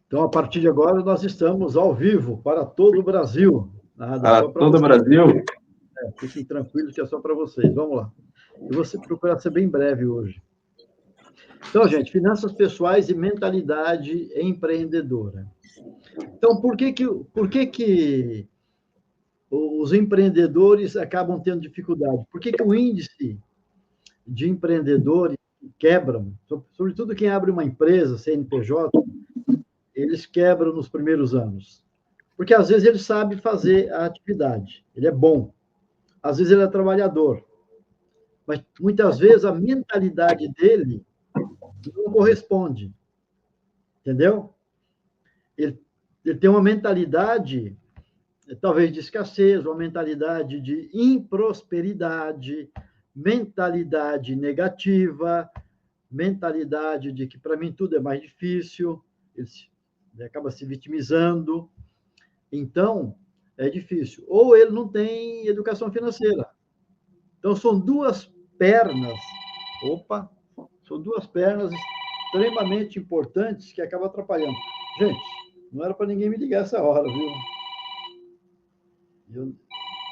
Então, a partir de agora, nós estamos ao vivo para todo o Brasil. Para todo o Brasil? Fiquem tranquilos que é só para vocês. Vamos lá. Eu vou procurar ser bem breve hoje. Então, gente, finanças pessoais e mentalidade empreendedora. Então, por que os empreendedores acabam tendo dificuldade? Por que o índice de empreendedores quebram, sobretudo quem abre uma empresa, CNPJ, eles quebram nos primeiros anos? Porque às vezes ele sabe fazer a atividade, ele é bom, às vezes ele é trabalhador, mas muitas vezes a mentalidade dele não corresponde, entendeu? Ele tem uma mentalidade, talvez de escassez, uma mentalidade de improsperidade, mentalidade negativa, mentalidade de que para mim tudo é mais difícil, ele acaba se vitimizando. Então, é difícil. Ou ele não tem educação financeira. Então, são duas pernas, são duas pernas extremamente importantes que acabam atrapalhando. Gente, não era para ninguém me ligar essa hora, viu?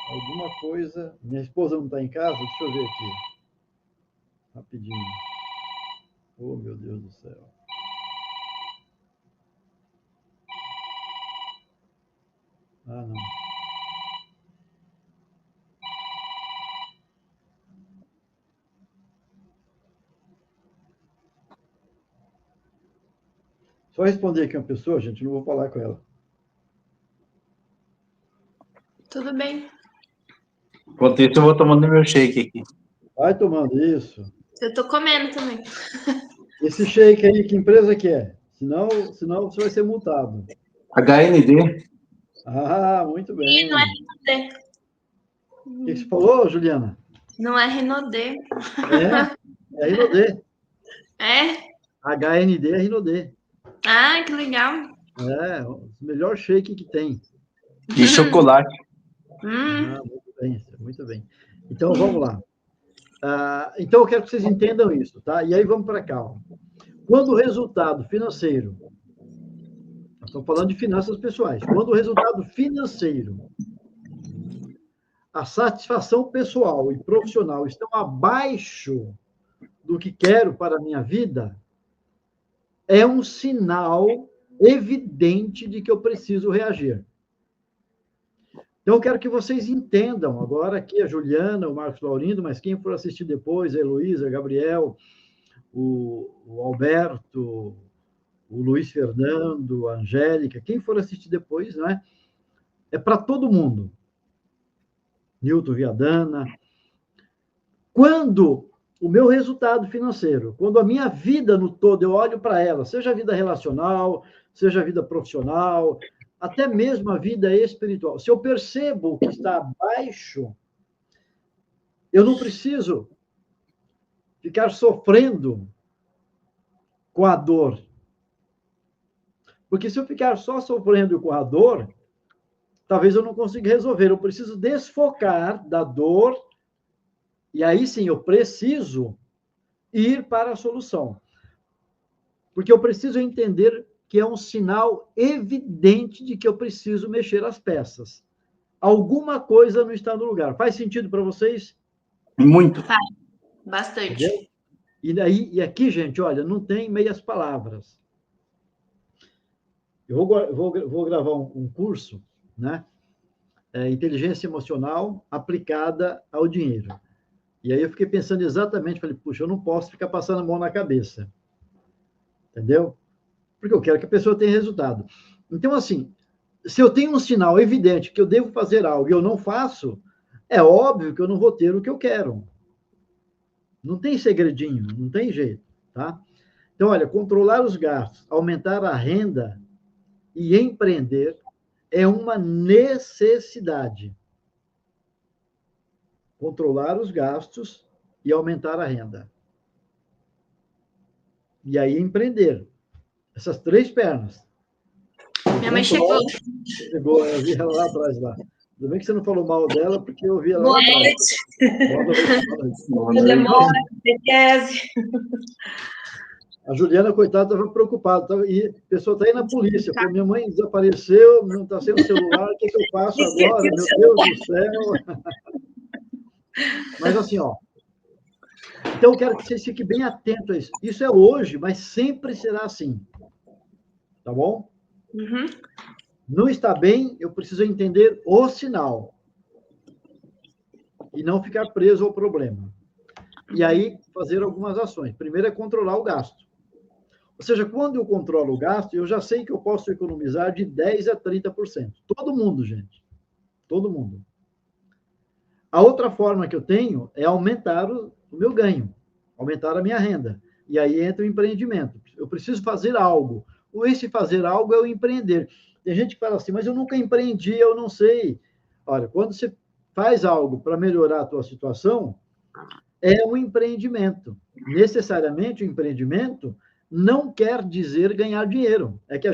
Alguma coisa... Minha esposa não está em casa? Deixa eu ver aqui. Rapidinho. Oh, meu Deus do céu. Ah, não. Só responder aqui uma pessoa, gente, não vou falar com ela. Tudo bem. Enquanto isso, eu vou tomando meu shake aqui. Vai tomando isso. Eu tô comendo também. Esse shake aí, que empresa que é? Senão você vai ser multado. HND. Ah, muito bem. Não é Renaudet. O que você falou, Juliana? Não é Renaudet. É Rinodê. É? HND é Rinodê. Ah, que legal. É, o melhor shake que tem. De chocolate. Ah, muito bem, muito bem. Então, vamos lá. Então, eu quero que vocês entendam isso, tá? E aí, vamos para cá. Ó. Quando o resultado financeiro... Nós estamos falando de finanças pessoais. Quando o resultado financeiro, a satisfação pessoal e profissional estão abaixo do que quero para a minha vida, é um sinal evidente de que eu preciso reagir. Então, eu quero que vocês entendam, agora aqui a Juliana, o Marcos Laurindo, mas quem for assistir depois, a Heloísa, a Gabriel, o Alberto, o Luiz Fernando, a Angélica, quem for assistir depois, não é? É para todo mundo. Nilton Viadana. Quando o meu resultado financeiro, quando a minha vida no todo, eu olho para ela, seja a vida relacional, seja a vida profissional, até mesmo a vida espiritual, se eu percebo que está abaixo, eu não preciso ficar sofrendo com a dor. Porque se eu ficar só sofrendo com a dor, talvez eu não consiga resolver. Eu preciso desfocar da dor, e aí sim eu preciso ir para a solução. Porque eu preciso entender que é um sinal evidente de que eu preciso mexer as peças. Alguma coisa não está no lugar. Faz sentido para vocês? Muito. Faz. Bastante. Entendeu? E aqui, gente, olha, não tem meias palavras. Eu vou gravar um curso, né? Inteligência emocional aplicada ao dinheiro. E aí eu fiquei pensando exatamente, falei, puxa, eu não posso ficar passando a mão na cabeça. Entendeu? Porque eu quero que a pessoa tenha resultado. Então, assim, se eu tenho um sinal evidente que eu devo fazer algo e eu não faço, é óbvio que eu não vou ter o que eu quero. Não tem segredinho, não tem jeito, tá? Então, olha, controlar os gastos, aumentar a renda e empreender é uma necessidade. Controlar os gastos e aumentar a renda. E aí empreender. Essas três pernas. Minha mãe chegou. Chegou, eu vi ela lá atrás, lá. Ainda bem que você não falou mal dela, porque eu vi ela Boa lá atrás. noite. Boa noite. Demora, esquece. A Juliana, coitada, estava preocupada. E a pessoa está aí na polícia. Pô, minha mãe desapareceu, não está sem o celular, o que eu faço agora? Meu Deus do céu! Mas assim, ó. Então, eu quero que vocês fiquem bem atentos a isso. Isso é hoje, mas sempre será assim. Tá bom? Uhum. Não está bem, eu preciso entender o sinal. E não ficar preso ao problema. E aí, fazer algumas ações. Primeiro é controlar o gasto. Ou seja, quando eu controlo o gasto, eu já sei que eu posso economizar de 10% a 30%. Todo mundo, gente. Todo mundo. A outra forma que eu tenho é aumentar o meu ganho, aumentar a minha renda. E aí entra o empreendimento. Eu preciso fazer algo. Esse fazer algo é o empreender. Tem gente que fala assim, mas eu nunca empreendi, eu não sei. Olha, quando você faz algo para melhorar a tua situação, é um empreendimento. Necessariamente, o empreendimento não quer dizer ganhar dinheiro. É que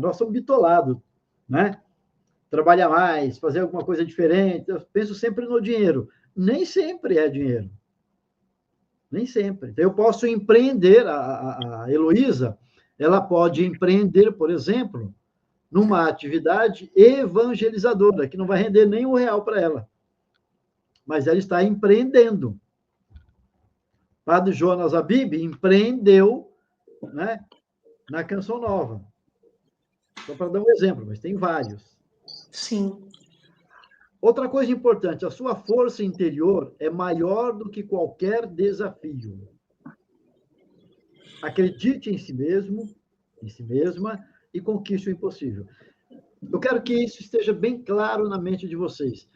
nós somos bitolados, né? Trabalhar mais, fazer alguma coisa diferente. Eu penso sempre no dinheiro. Nem sempre é dinheiro. Nem sempre. Então, eu posso empreender, a Heloísa, ela pode empreender, por exemplo, numa atividade evangelizadora, que não vai render nem R$1 para ela. Mas ela está empreendendo. Padre Jonas Abib empreendeu, né, na Canção Nova. Só para dar um exemplo, mas tem vários. Sim. Outra coisa importante, a sua força interior é maior do que qualquer desafio. Acredite em si mesmo, em si mesma, e conquiste o impossível. Eu quero que isso esteja bem claro na mente de vocês.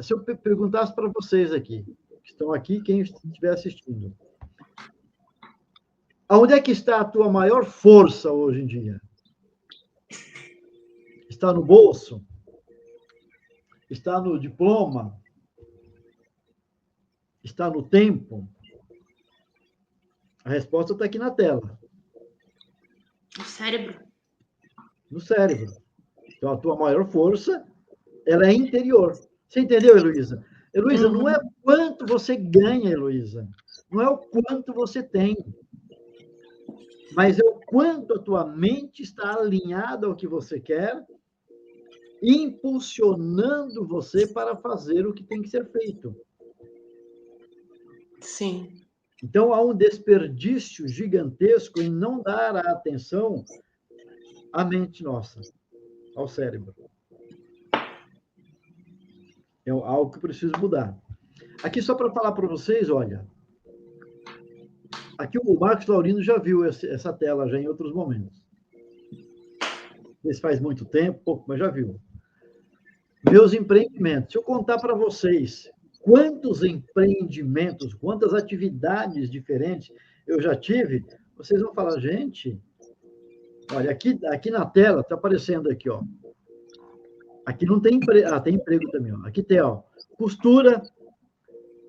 Se eu perguntasse para vocês aqui, que estão aqui, quem estiver assistindo, aonde é que está a tua maior força hoje em dia? Está no bolso? Está no diploma? Está no tempo? A resposta está aqui na tela. O cérebro. No cérebro. Então, a tua maior força, ela é interior. Você entendeu, Heloísa? Heloísa, não é o quanto você ganha, Heloísa. Não é o quanto você tem. Mas é o quanto a tua mente está alinhada ao que você quer, impulsionando você para fazer o que tem que ser feito. Sim. Então, há um desperdício gigantesco em não dar a atenção à mente nossa, ao cérebro. É algo que eu preciso mudar. Aqui, só para falar para vocês, olha, aqui o Marcos Laurino já viu essa tela já em outros momentos. Isso faz muito tempo, pouco, mas já viu. Meus empreendimentos. Se eu contar para vocês quantos empreendimentos, quantas atividades diferentes eu já tive, vocês vão falar, gente, olha, aqui na tela, está aparecendo aqui, ó. Aqui não tem emprego. Ah, tem emprego também, ó. Aqui tem, ó, costura.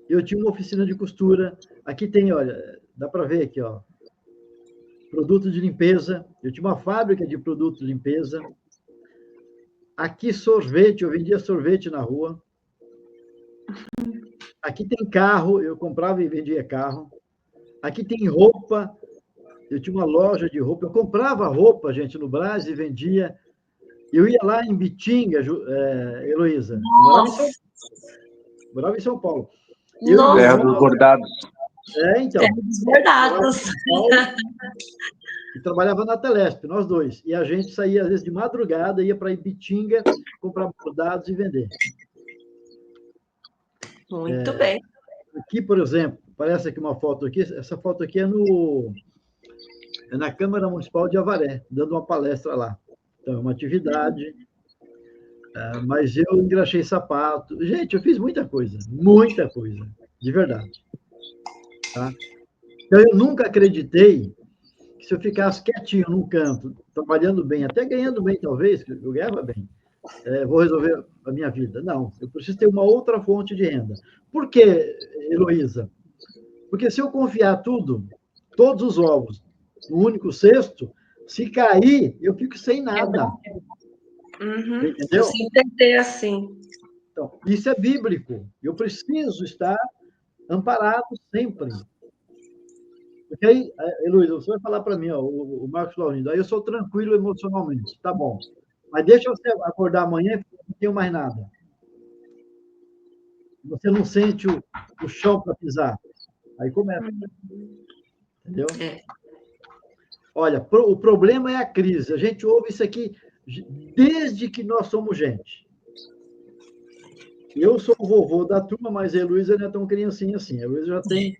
Eu tinha uma oficina de costura. Aqui tem, olha, dá para ver aqui, ó. Produto de limpeza. Eu tinha uma fábrica de produtos de limpeza. Aqui, sorvete. Eu vendia sorvete na rua. Aqui tem carro. Eu comprava e vendia carro. Aqui tem roupa. Eu tinha uma loja de roupa. Eu comprava roupa, gente, no Brás e vendia. Eu ia lá em Bitinga, Heloísa. Morava em São Paulo. Terra dos bordados. Então. Terra dos bordados. E trabalhava na Telesp, nós dois. E a gente saía, às vezes, de madrugada, ia para Ibitinga, comprar bordados e vender. Muito bem. Aqui, por exemplo, parece aqui uma foto aqui. Essa foto aqui é na Câmara Municipal de Avaré, dando uma palestra lá. Então, é uma atividade. Mas eu engraxei sapato. Gente, eu fiz muita coisa, de verdade. Tá? Então, eu nunca acreditei que se eu ficasse quietinho num canto, trabalhando bem, até ganhando bem, talvez, eu ganhava bem, vou resolver a minha vida. Não, eu preciso ter uma outra fonte de renda. Por quê, Heloísa? Porque se eu confiar todos os ovos, no único cesto, se cair, eu fico sem nada. Uhum. Entendeu? Eu sempre tentei assim. Então, isso é bíblico. Eu preciso estar amparado sempre. Porque aí, Heloísa, você vai falar para mim, ó, o Marcos Laurindo, aí eu sou tranquilo emocionalmente, tá bom. Mas deixa você acordar amanhã e não tenho mais nada. Você não sente o chão para pisar. Aí começa, entendeu? É. Olha, o problema é a crise. A gente ouve isso aqui desde que nós somos gente. Eu sou o vovô da turma, mas a Heloísa não é tão criancinha assim. A Heloísa já tem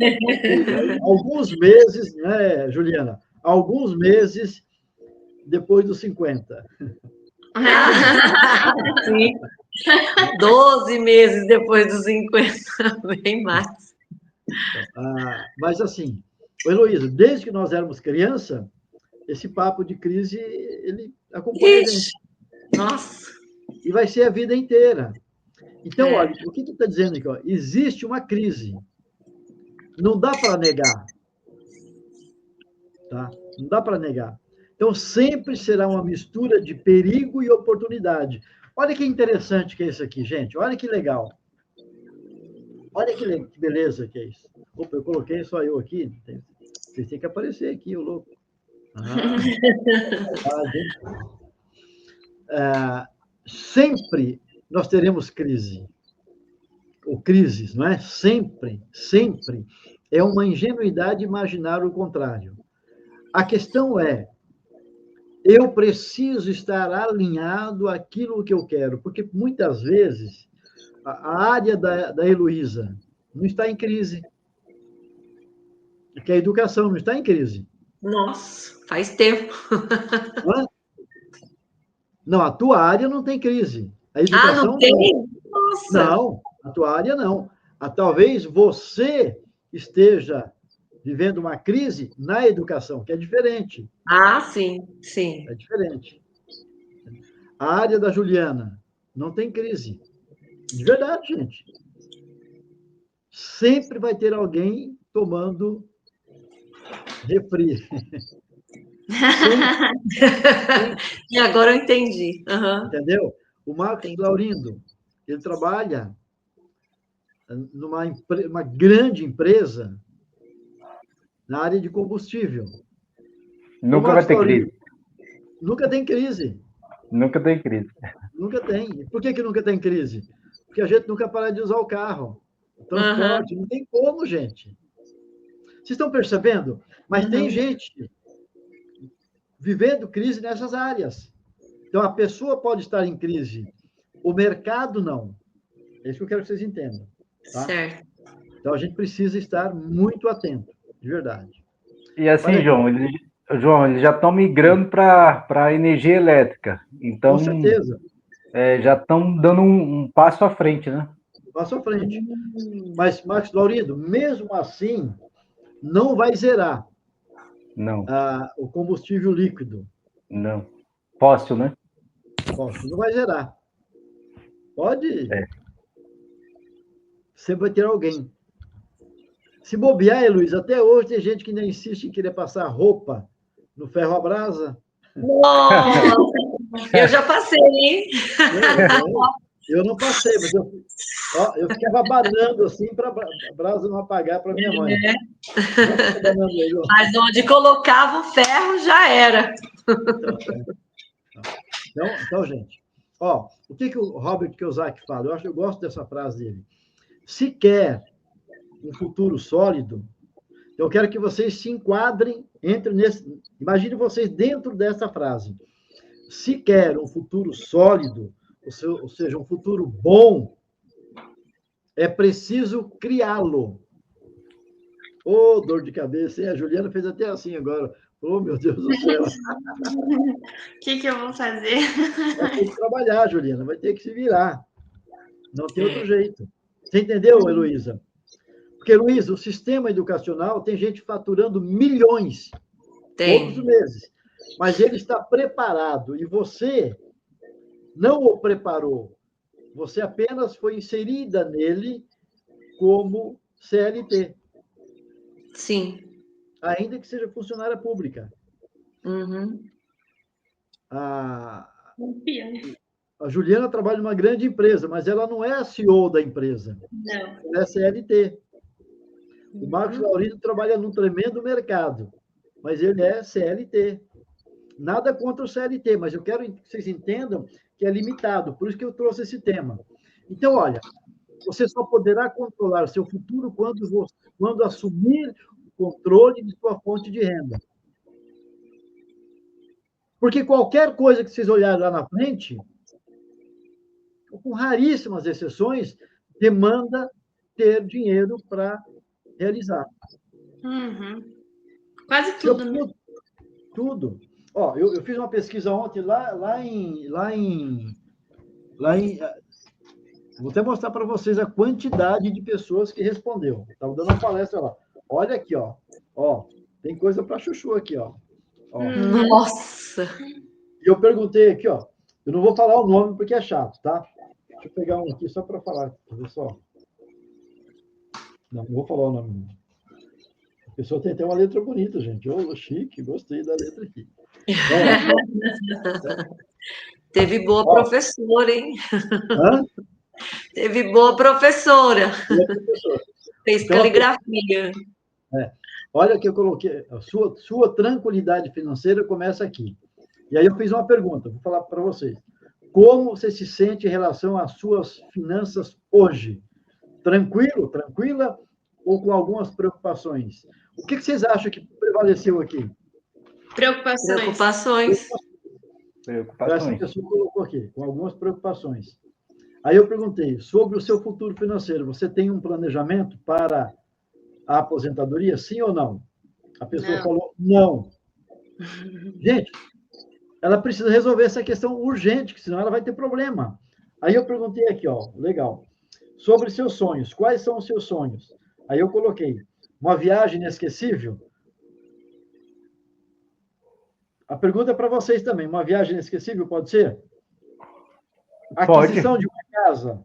alguns meses, né, Juliana? Alguns meses depois dos 50. Sim. 12 meses depois dos 50, bem mais. Mas, assim, Heloísa, desde que nós éramos criança, esse papo de crise, ele acompanha a gente. Nossa. E vai ser a vida inteira. Então, olha, o que está dizendo aqui? Ó? Existe uma crise. Não dá para negar. Tá? Não dá para negar. Então, sempre será uma mistura de perigo e oportunidade. Olha que interessante que é isso aqui, gente. Olha que legal. Olha que beleza que é isso. Opa, eu coloquei só eu aqui. Vocês têm que aparecer aqui, o louco. Sempre nós teremos crise. Ou crises, não é? Sempre, sempre. É uma ingenuidade imaginar o contrário. A questão é, eu preciso estar alinhado àquilo que eu quero, porque muitas vezes a área da Heloísa não está em crise, porque a educação não está em crise. Nossa, faz tempo. Não, não, a tua área não tem crise. A educação não tem? Nossa. Não, a tua área não. Talvez você esteja vivendo uma crise na educação, que é diferente. Sim, sim. É diferente. A área da Juliana não tem crise. De verdade, gente. Sempre vai ter alguém tomando refri. E agora eu entendi. Entendeu? O Marcos Laurindo, ele trabalha numa grande empresa na área de combustível. Nunca vai ter crise. Nunca tem crise. Nunca tem crise. Nunca tem. Por que nunca tem crise? Porque a gente nunca para de usar o carro. O transporte, não tem como, gente. Vocês estão percebendo? Mas tem gente vivendo crise nessas áreas. Então, a pessoa pode estar em crise, o mercado não. É isso que eu quero que vocês entendam. Tá? Certo. Então, a gente precisa estar muito atento, de verdade. E assim, João, eles já estão migrando para a energia elétrica. Então, com certeza. Já estão dando um passo à frente, né? Um passo à frente. Mas, Marcos Laurindo, mesmo assim, não vai zerar. Não. O combustível líquido. Não. Fóssil, né? Fóssil não vai zerar. Pode. Sempre vai ter alguém. Se bobear, Luiz, até hoje tem gente que ainda insiste em querer passar roupa no ferro à brasa. Nossa, eu já passei, hein? Eu não passei, mas eu ficava banando assim para a brasa não apagar para minha mãe. Mas onde colocava o ferro já era. Então, gente, o que o Robert Kiyosaki fala? Eu gosto dessa frase dele. Se quer um futuro sólido, eu quero que vocês se enquadrem, imagine vocês dentro dessa frase. Se quer um futuro sólido, ou seja, um futuro bom, é preciso criá-lo. Dor de cabeça, hein? A Juliana fez até assim agora. Meu Deus do céu. O que eu vou fazer? Vai ter que trabalhar, Juliana, vai ter que se virar. Não tem outro jeito. Você entendeu, Heloísa? Porque, Heloísa, o sistema educacional tem gente faturando milhões todos os meses. Mas ele está preparado e você não o preparou. Você apenas foi inserida nele como CLT. Sim. Ainda que seja funcionária pública. A Juliana trabalha numa grande empresa, mas ela não é a CEO da empresa. Não. Ela é CLT. O Marcos Laurindo trabalha num tremendo mercado, mas ele é CLT. Nada contra o CLT, mas eu quero que vocês entendam que é limitado, por isso que eu trouxe esse tema. Então, olha, você só poderá controlar seu futuro quando assumir o controle de sua fonte de renda. Porque qualquer coisa que vocês olharem lá na frente, com raríssimas exceções, demanda ter dinheiro para realizar. Quase tudo, né? Tudo. Ó, eu fiz uma pesquisa ontem lá em. Vou até mostrar para vocês a quantidade de pessoas que respondeu. Estava dando uma palestra lá. Olha aqui, ó. Ó, tem coisa para chuchu aqui, ó. Nossa! E eu perguntei aqui, ó. Eu não vou falar o nome porque é chato, tá? Deixa eu pegar um aqui só para falar. Olha só. Não vou falar o nome. A pessoa tem até uma letra bonita, gente. Ô, chique, gostei da letra aqui. Teve boa professora, hein? Hã? Teve boa professora. Fez Então, caligrafia. Olha que eu coloquei. A sua tranquilidade financeira começa aqui. E aí eu fiz uma pergunta, vou falar para vocês. Como você se sente em relação às suas finanças hoje? Tranquilo, tranquila ou com algumas preocupações? O que vocês acham que prevaleceu aqui? Preocupações. Essa pessoa colocou aqui, com algumas preocupações. Aí eu perguntei, sobre o seu futuro financeiro, você tem um planejamento para a aposentadoria, sim ou não? A pessoa falou, não. Gente, ela precisa resolver essa questão urgente, que senão ela vai ter problema. Aí eu perguntei aqui, ó, legal. Sobre seus sonhos, quais são os seus sonhos? Aí eu coloquei, uma viagem inesquecível? A pergunta é para vocês também, uma viagem inesquecível pode ser? Aquisição de uma casa?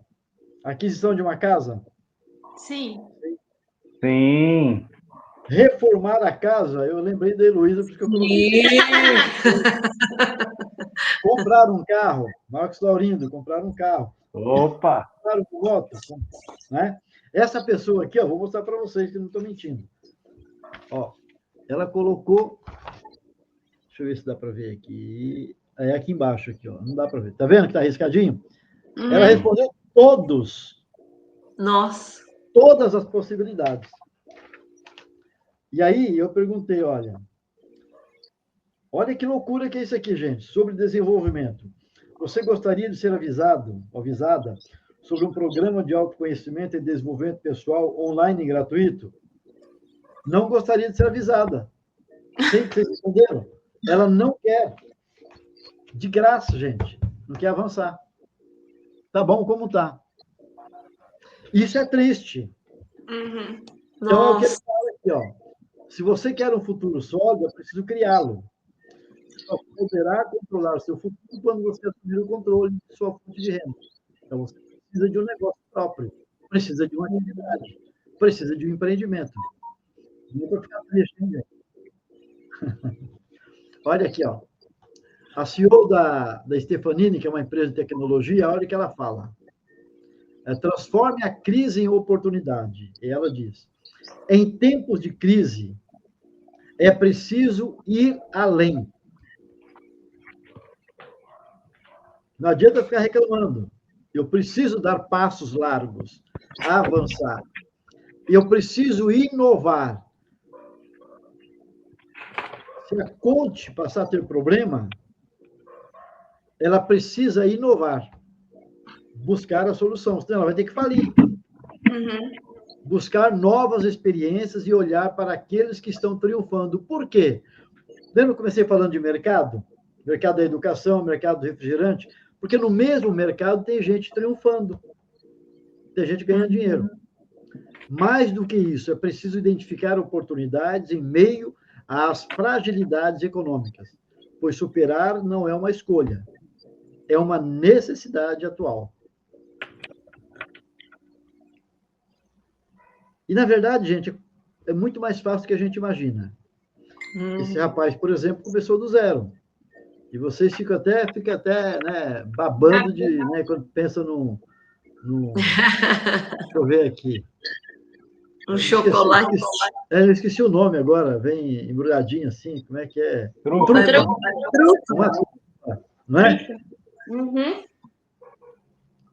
Aquisição de uma casa? Sim. Sim. Reformar a casa? Eu lembrei da Heloísa, porque eu coloquei. Comprar um carro? Marcos Laurindo, comprar um carro. Opa! Comprar uma moto, né? Essa pessoa aqui, ó, vou mostrar para vocês que eu não estou mentindo. Ó, ela colocou. Deixa eu ver se dá para ver aqui. É aqui embaixo, aqui, ó. Não dá para ver. Tá vendo que tá arriscadinho? Ela respondeu todos. Nossa. Todas as possibilidades. E aí eu perguntei, olha que loucura que é isso aqui, gente, sobre desenvolvimento. Você gostaria de ser avisado, avisada, sobre um programa de autoconhecimento e desenvolvimento pessoal online e gratuito? Não gostaria de ser avisada. Sei que vocês responderam. Ela não quer. De graça, gente. Não quer avançar. Tá bom como tá. Isso é triste. Então, é o que ele fala aqui, ó. Se você quer um futuro sólido, é preciso criá-lo. Só poderá controlar seu futuro quando você assumir o controle de sua fonte de renda. Então, você precisa de um negócio próprio, precisa de uma atividade, precisa de um empreendimento. Não para ficar triste, hein, gente? Olha aqui, ó. A CEO da Stefanini, que é uma empresa de tecnologia, olha o que ela fala. Transforme a crise em oportunidade. E ela diz, em tempos de crise, é preciso ir além. Não adianta ficar reclamando. Eu preciso dar passos largos, avançar. Eu preciso inovar. Se a Conte passar a ter problema, ela precisa inovar, buscar a solução, senão ela vai ter que falir. Buscar novas experiências e olhar para aqueles que estão triunfando. Por quê? Lembra que eu comecei falando de mercado? Mercado da educação, mercado do refrigerante? Porque no mesmo mercado tem gente triunfando, tem gente ganhando dinheiro. Mais do que isso, é preciso identificar oportunidades em meio às fragilidades econômicas, pois superar não é uma escolha, é uma necessidade atual. E, na verdade, gente, é muito mais fácil do que a gente imagina. Esse rapaz, por exemplo, começou do zero. E vocês ficam até né, babando né, quando pensam no... Deixa eu ver aqui. Um chocolate. Eu esqueci o nome agora, vem embrulhadinho assim, como é que é? Trufa. Uma trufa, não é? Uhum.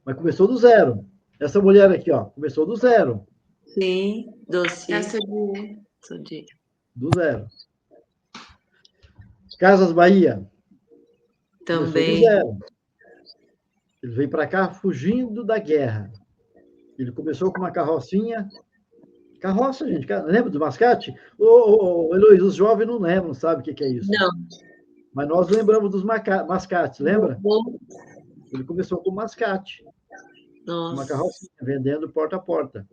Mas começou do zero. Essa mulher aqui, ó, começou do zero. Sim, doce. Essa de... Do zero. Casas Bahia. Começou do Também. zero. Ele veio para cá fugindo da guerra. Ele começou com uma carrocinha. Carroça, gente. Lembra do mascate? Heloísa, os jovens não lembram, sabe o que é isso. Não. Mas nós lembramos dos mascates, lembra? Não. Ele começou com mascate. Nossa. Uma carrocinha, vendendo porta a porta.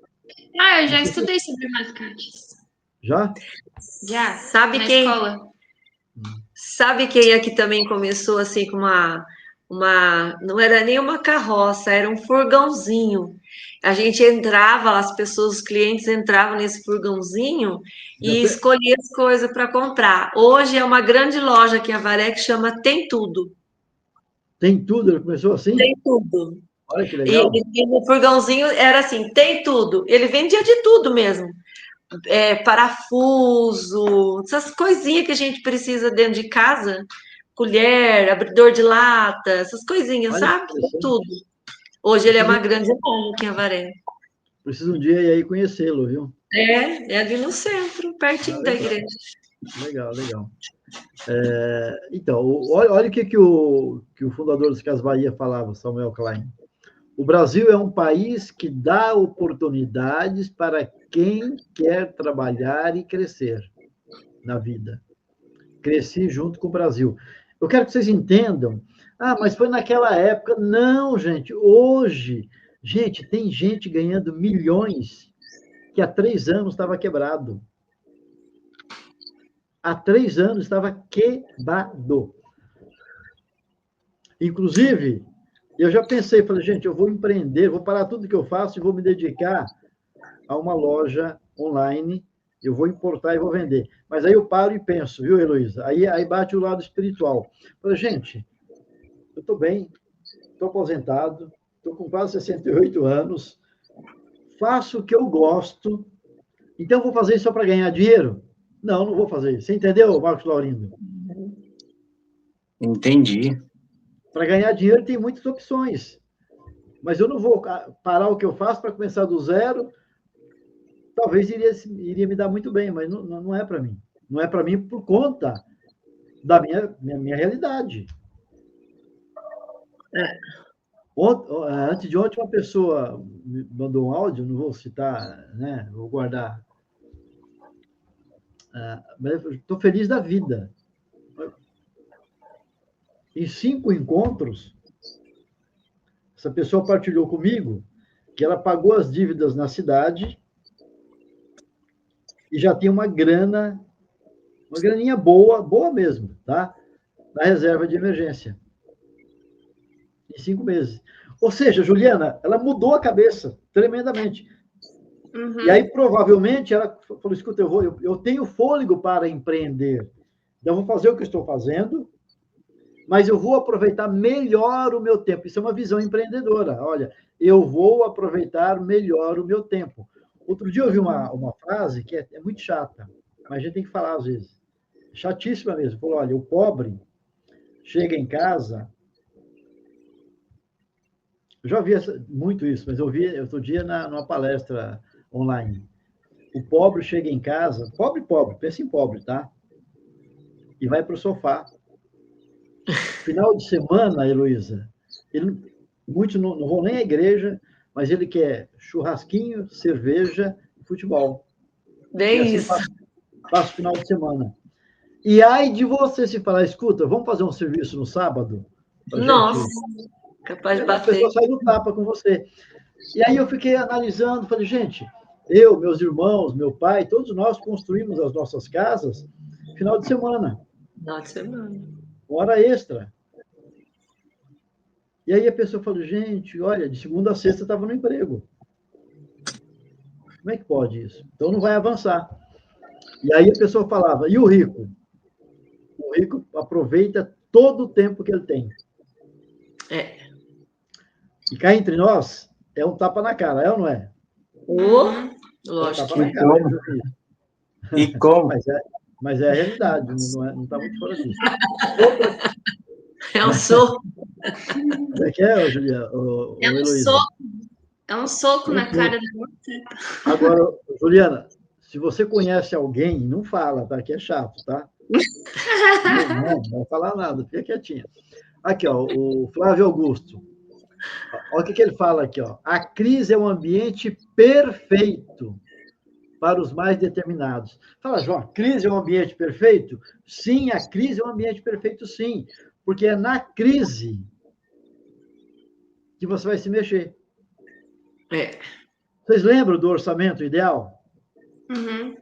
Ah, eu já estudei sobre mascates. Já? Já, Sabe na quem? escola. Sabe quem aqui também começou assim com uma... Não era nem uma carroça, era um furgãozinho. A gente entrava, as pessoas, os clientes entravam nesse furgãozinho e escolhiam as coisas para comprar. Hoje é uma grande loja aqui em Avaré que chama Tem Tudo. Tem tudo? Ele começou assim? Tem tudo. Olha que legal. E no furgãozinho era assim, tem tudo. Ele vendia de tudo mesmo. Parafuso, essas coisinhas que a gente precisa dentro de casa. Colher, abridor de lata, essas coisinhas, Olha, sabe? Tudo. Hoje ele é uma grande loja aqui em Avaré. Preciso um dia ir aí conhecê-lo, viu? É ali no centro, pertinho da igreja. Legal, legal. Então, olha o que o fundador das Casas Bahia falava, Samuel Klein. O Brasil é um país que dá oportunidades para quem quer trabalhar e crescer na vida. Cresci junto com o Brasil. Eu quero que vocês entendam. Ah, mas foi naquela época. Não, gente. Hoje, gente, tem gente ganhando milhões que há 3 anos estava quebrado. Há 3 anos estava quebrado. Inclusive, eu já pensei, falei, gente, eu vou empreender, vou parar tudo que eu faço e vou me dedicar a uma loja online, eu vou importar e vou vender. Mas aí eu paro e penso, viu, Heloísa? Aí bate o lado espiritual. Falei, gente, eu estou bem, estou aposentado, estou com quase 68 anos, faço o que eu gosto, então vou fazer isso só para ganhar dinheiro? Não, não vou fazer isso. Você entendeu, Marcos Laurindo? Entendi. Para ganhar dinheiro tem muitas opções. Mas eu não vou parar o que eu faço para começar do zero. Talvez iria me dar muito bem, mas não é para mim. Não é para mim por conta da minha realidade. Antes de ontem, uma pessoa me mandou um áudio, não vou citar, né? Vou guardar. Mas eu estou feliz da vida. Em 5 encontros, essa pessoa partilhou comigo que ela pagou as dívidas na cidade e já tem uma graninha boa mesmo, tá? Na reserva de emergência. Em 5 meses. Ou seja, Juliana, ela mudou a cabeça tremendamente. Uhum. E aí, provavelmente, ela falou, escuta, eu tenho fôlego para empreender. Então, eu vou fazer o que eu estou fazendo, mas eu vou aproveitar melhor o meu tempo. Isso é uma visão empreendedora. Olha, eu vou aproveitar melhor o meu tempo. Outro dia eu ouvi uma frase que é muito chata, mas a gente tem que falar às vezes. Chatíssima mesmo. Falou, olha, o pobre chega em casa... Eu já vi muito isso, mas eu vi outro dia numa palestra online. O pobre chega em casa, pobre, pensa em pobre, tá? E vai para o sofá. Final de semana, Heloísa, muitos não vão nem à igreja, mas ele quer churrasquinho, cerveja e futebol. Bem e assim isso. Passa o final de semana. E aí de você se falar, escuta, vamos fazer um serviço no sábado? Nossa, capaz de A bater. pessoa sai do tapa com você. E aí eu fiquei analisando, falei, gente, meus irmãos, meu pai, todos nós construímos as nossas casas final de semana. Final de semana. Hora extra. E aí a pessoa falou, gente, olha, de segunda a sexta estava no emprego. Como é que pode isso? Então não vai avançar. E aí a pessoa falava, e o rico? O rico aproveita todo o tempo que ele tem. E cá entre nós, é um tapa na cara, é ou não é? Lógico Tapa que na é. cara, eu fiz. E como? Mas é a realidade, não está muito fora disso. É um soco, Como é que é, Juliana? É um Heloísa? soco, é um soco na Um cara da moça. Agora, Juliana, se você conhece alguém, não fala, tá? Que é chato, tá? Não vai falar nada, fica quietinha. Aqui, ó, o Flávio Augusto. Olha o que ele fala aqui, ó. A crise é um ambiente perfeito para os mais determinados. Fala, João, a crise é um ambiente perfeito? Sim, a crise é um ambiente perfeito, sim. Porque é na crise que você vai se mexer. é. Vocês lembram do orçamento ideal? Uhum.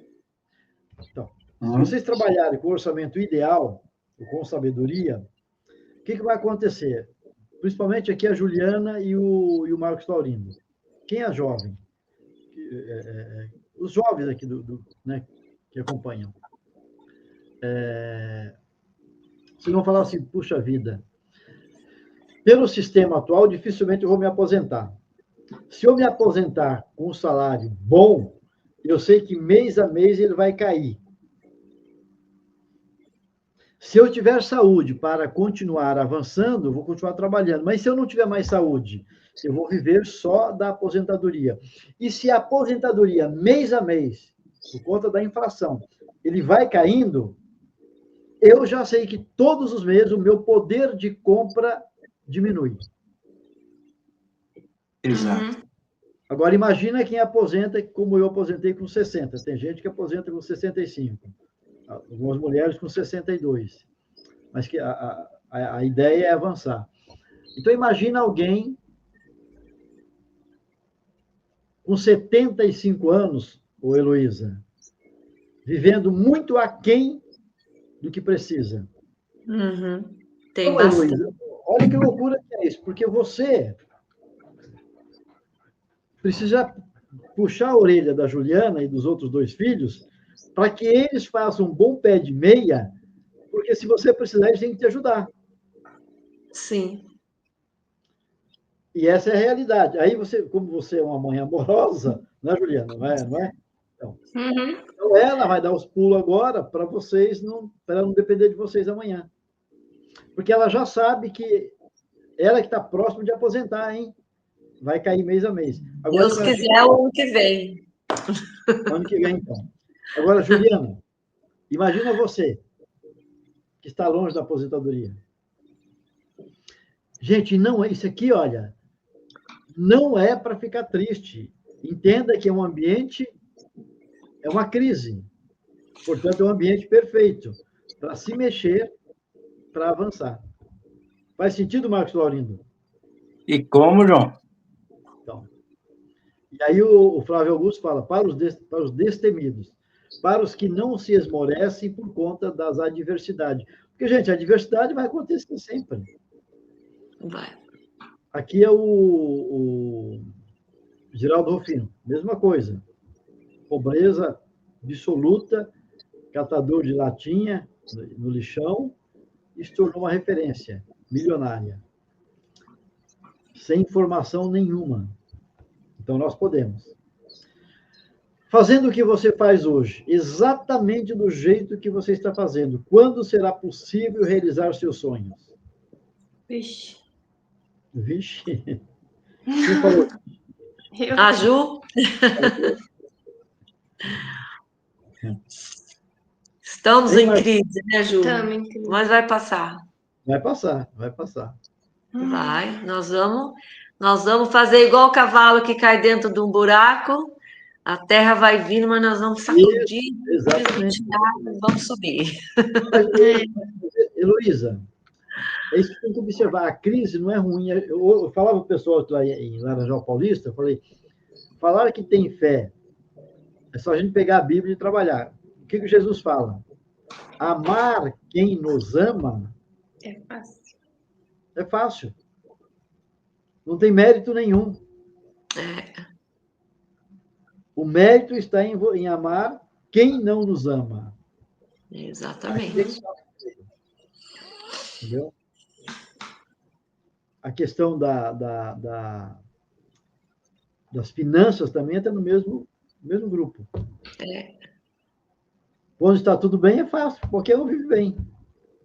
Então, se vocês trabalharem com orçamento ideal, com sabedoria, o que vai acontecer? Principalmente aqui a Juliana e o Marcos Taurino. Quem é jovem? Os jovens aqui né, que acompanham. Vocês vão falar assim, puxa vida, pelo sistema atual, dificilmente eu vou me aposentar. Se eu me aposentar com um salário bom, eu sei que mês a mês ele vai cair. Se eu tiver saúde para continuar avançando, eu vou continuar trabalhando. Mas se eu não tiver mais saúde, eu vou viver só da aposentadoria. E se a aposentadoria, mês a mês, por conta da inflação, ele vai caindo, eu já sei que todos os meses o meu poder de compra diminui. Exato. Agora, imagina quem aposenta, como eu aposentei com 60. Tem gente que aposenta com 65. Algumas mulheres com 62. Mas que a ideia é avançar. Então, imagina alguém com 75 anos, ô Heloísa, vivendo muito aquém do que precisa. Uhum. Tem Então, bastante. Heloísa, olha que loucura que é isso, porque você precisa puxar a orelha da Juliana e dos outros 2 filhos para que eles façam um bom pé de meia, porque se você precisar, eles têm que te ajudar. Sim. E essa é a realidade. Aí você, como você é uma mãe amorosa, né, Juliana? Não é? Não é? Uhum. Então ela vai dar os pulos agora para vocês para não depender de vocês amanhã. Porque ela já sabe que ela que está próximo de aposentar, hein? Vai cair mês a mês. Agora, Deus imagina, quiser, o ano que vem. ano que vem, então. Agora, Juliana, imagina você, que está longe da aposentadoria. Gente, não é isso aqui, olha, não é para ficar triste. Entenda que é um ambiente, é uma crise. Portanto, é um ambiente perfeito para se mexer, para avançar. Faz sentido, Marcos Laurindo? E como, João? Então, e aí o Flávio Augusto fala, para os destemidos, para os que não se esmorecem por conta das adversidades. Porque, gente, a adversidade vai acontecer sempre. Vai. Aqui é o Geraldo Rufino, mesma coisa. Pobreza absoluta, catador de latinha no lixão, e se tornou uma referência milionária. Sem informação nenhuma. Então, nós podemos. Fazendo o que você faz hoje, exatamente do jeito que você está fazendo, quando será possível realizar seus sonhos? Vixe. Vixe. Quem falou? A Ju, estamos Hein, em Marcos? crise, né, Ju? Também. Mas vai passar. Vai passar, vai passar. Vai. Nós vamos fazer igual o cavalo que cai dentro de um buraco. A terra vai vindo, mas nós vamos Isso, sacudir, exatamente. e vamos subir. Mas, É. Heloísa, é isso que tem que observar. A crise não é ruim. Eu falava para o pessoal lá em Laranjal Paulista, eu falei, falar que tem fé é só a gente pegar a Bíblia e trabalhar. O que Jesus fala? Amar quem nos ama É fácil. é fácil. Não tem mérito nenhum. É, O mérito está em amar quem não nos ama. exatamente. Entendeu? A questão das finanças também entra no Mesmo grupo. É. Quando está tudo bem, é fácil, porque eu vivo bem.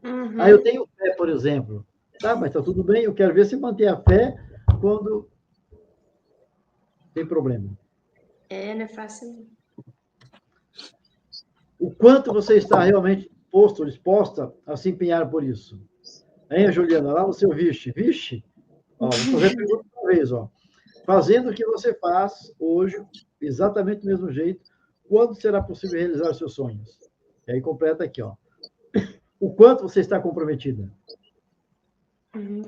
Uhum. Aí eu tenho fé, por exemplo. Tá, mas está tudo bem, eu quero ver se manter a fé quando tem problema. Não é fácil. Não. O quanto você está realmente disposto, disposta a se empenhar por isso? Hein, Juliana? Lá no seu vixe. Ó, vou fazer a pergunta uma vez, ó. Fazendo o que você faz hoje, exatamente do mesmo jeito, quando será possível realizar os seus sonhos? E aí completa aqui, ó. O quanto você está comprometida? Uhum.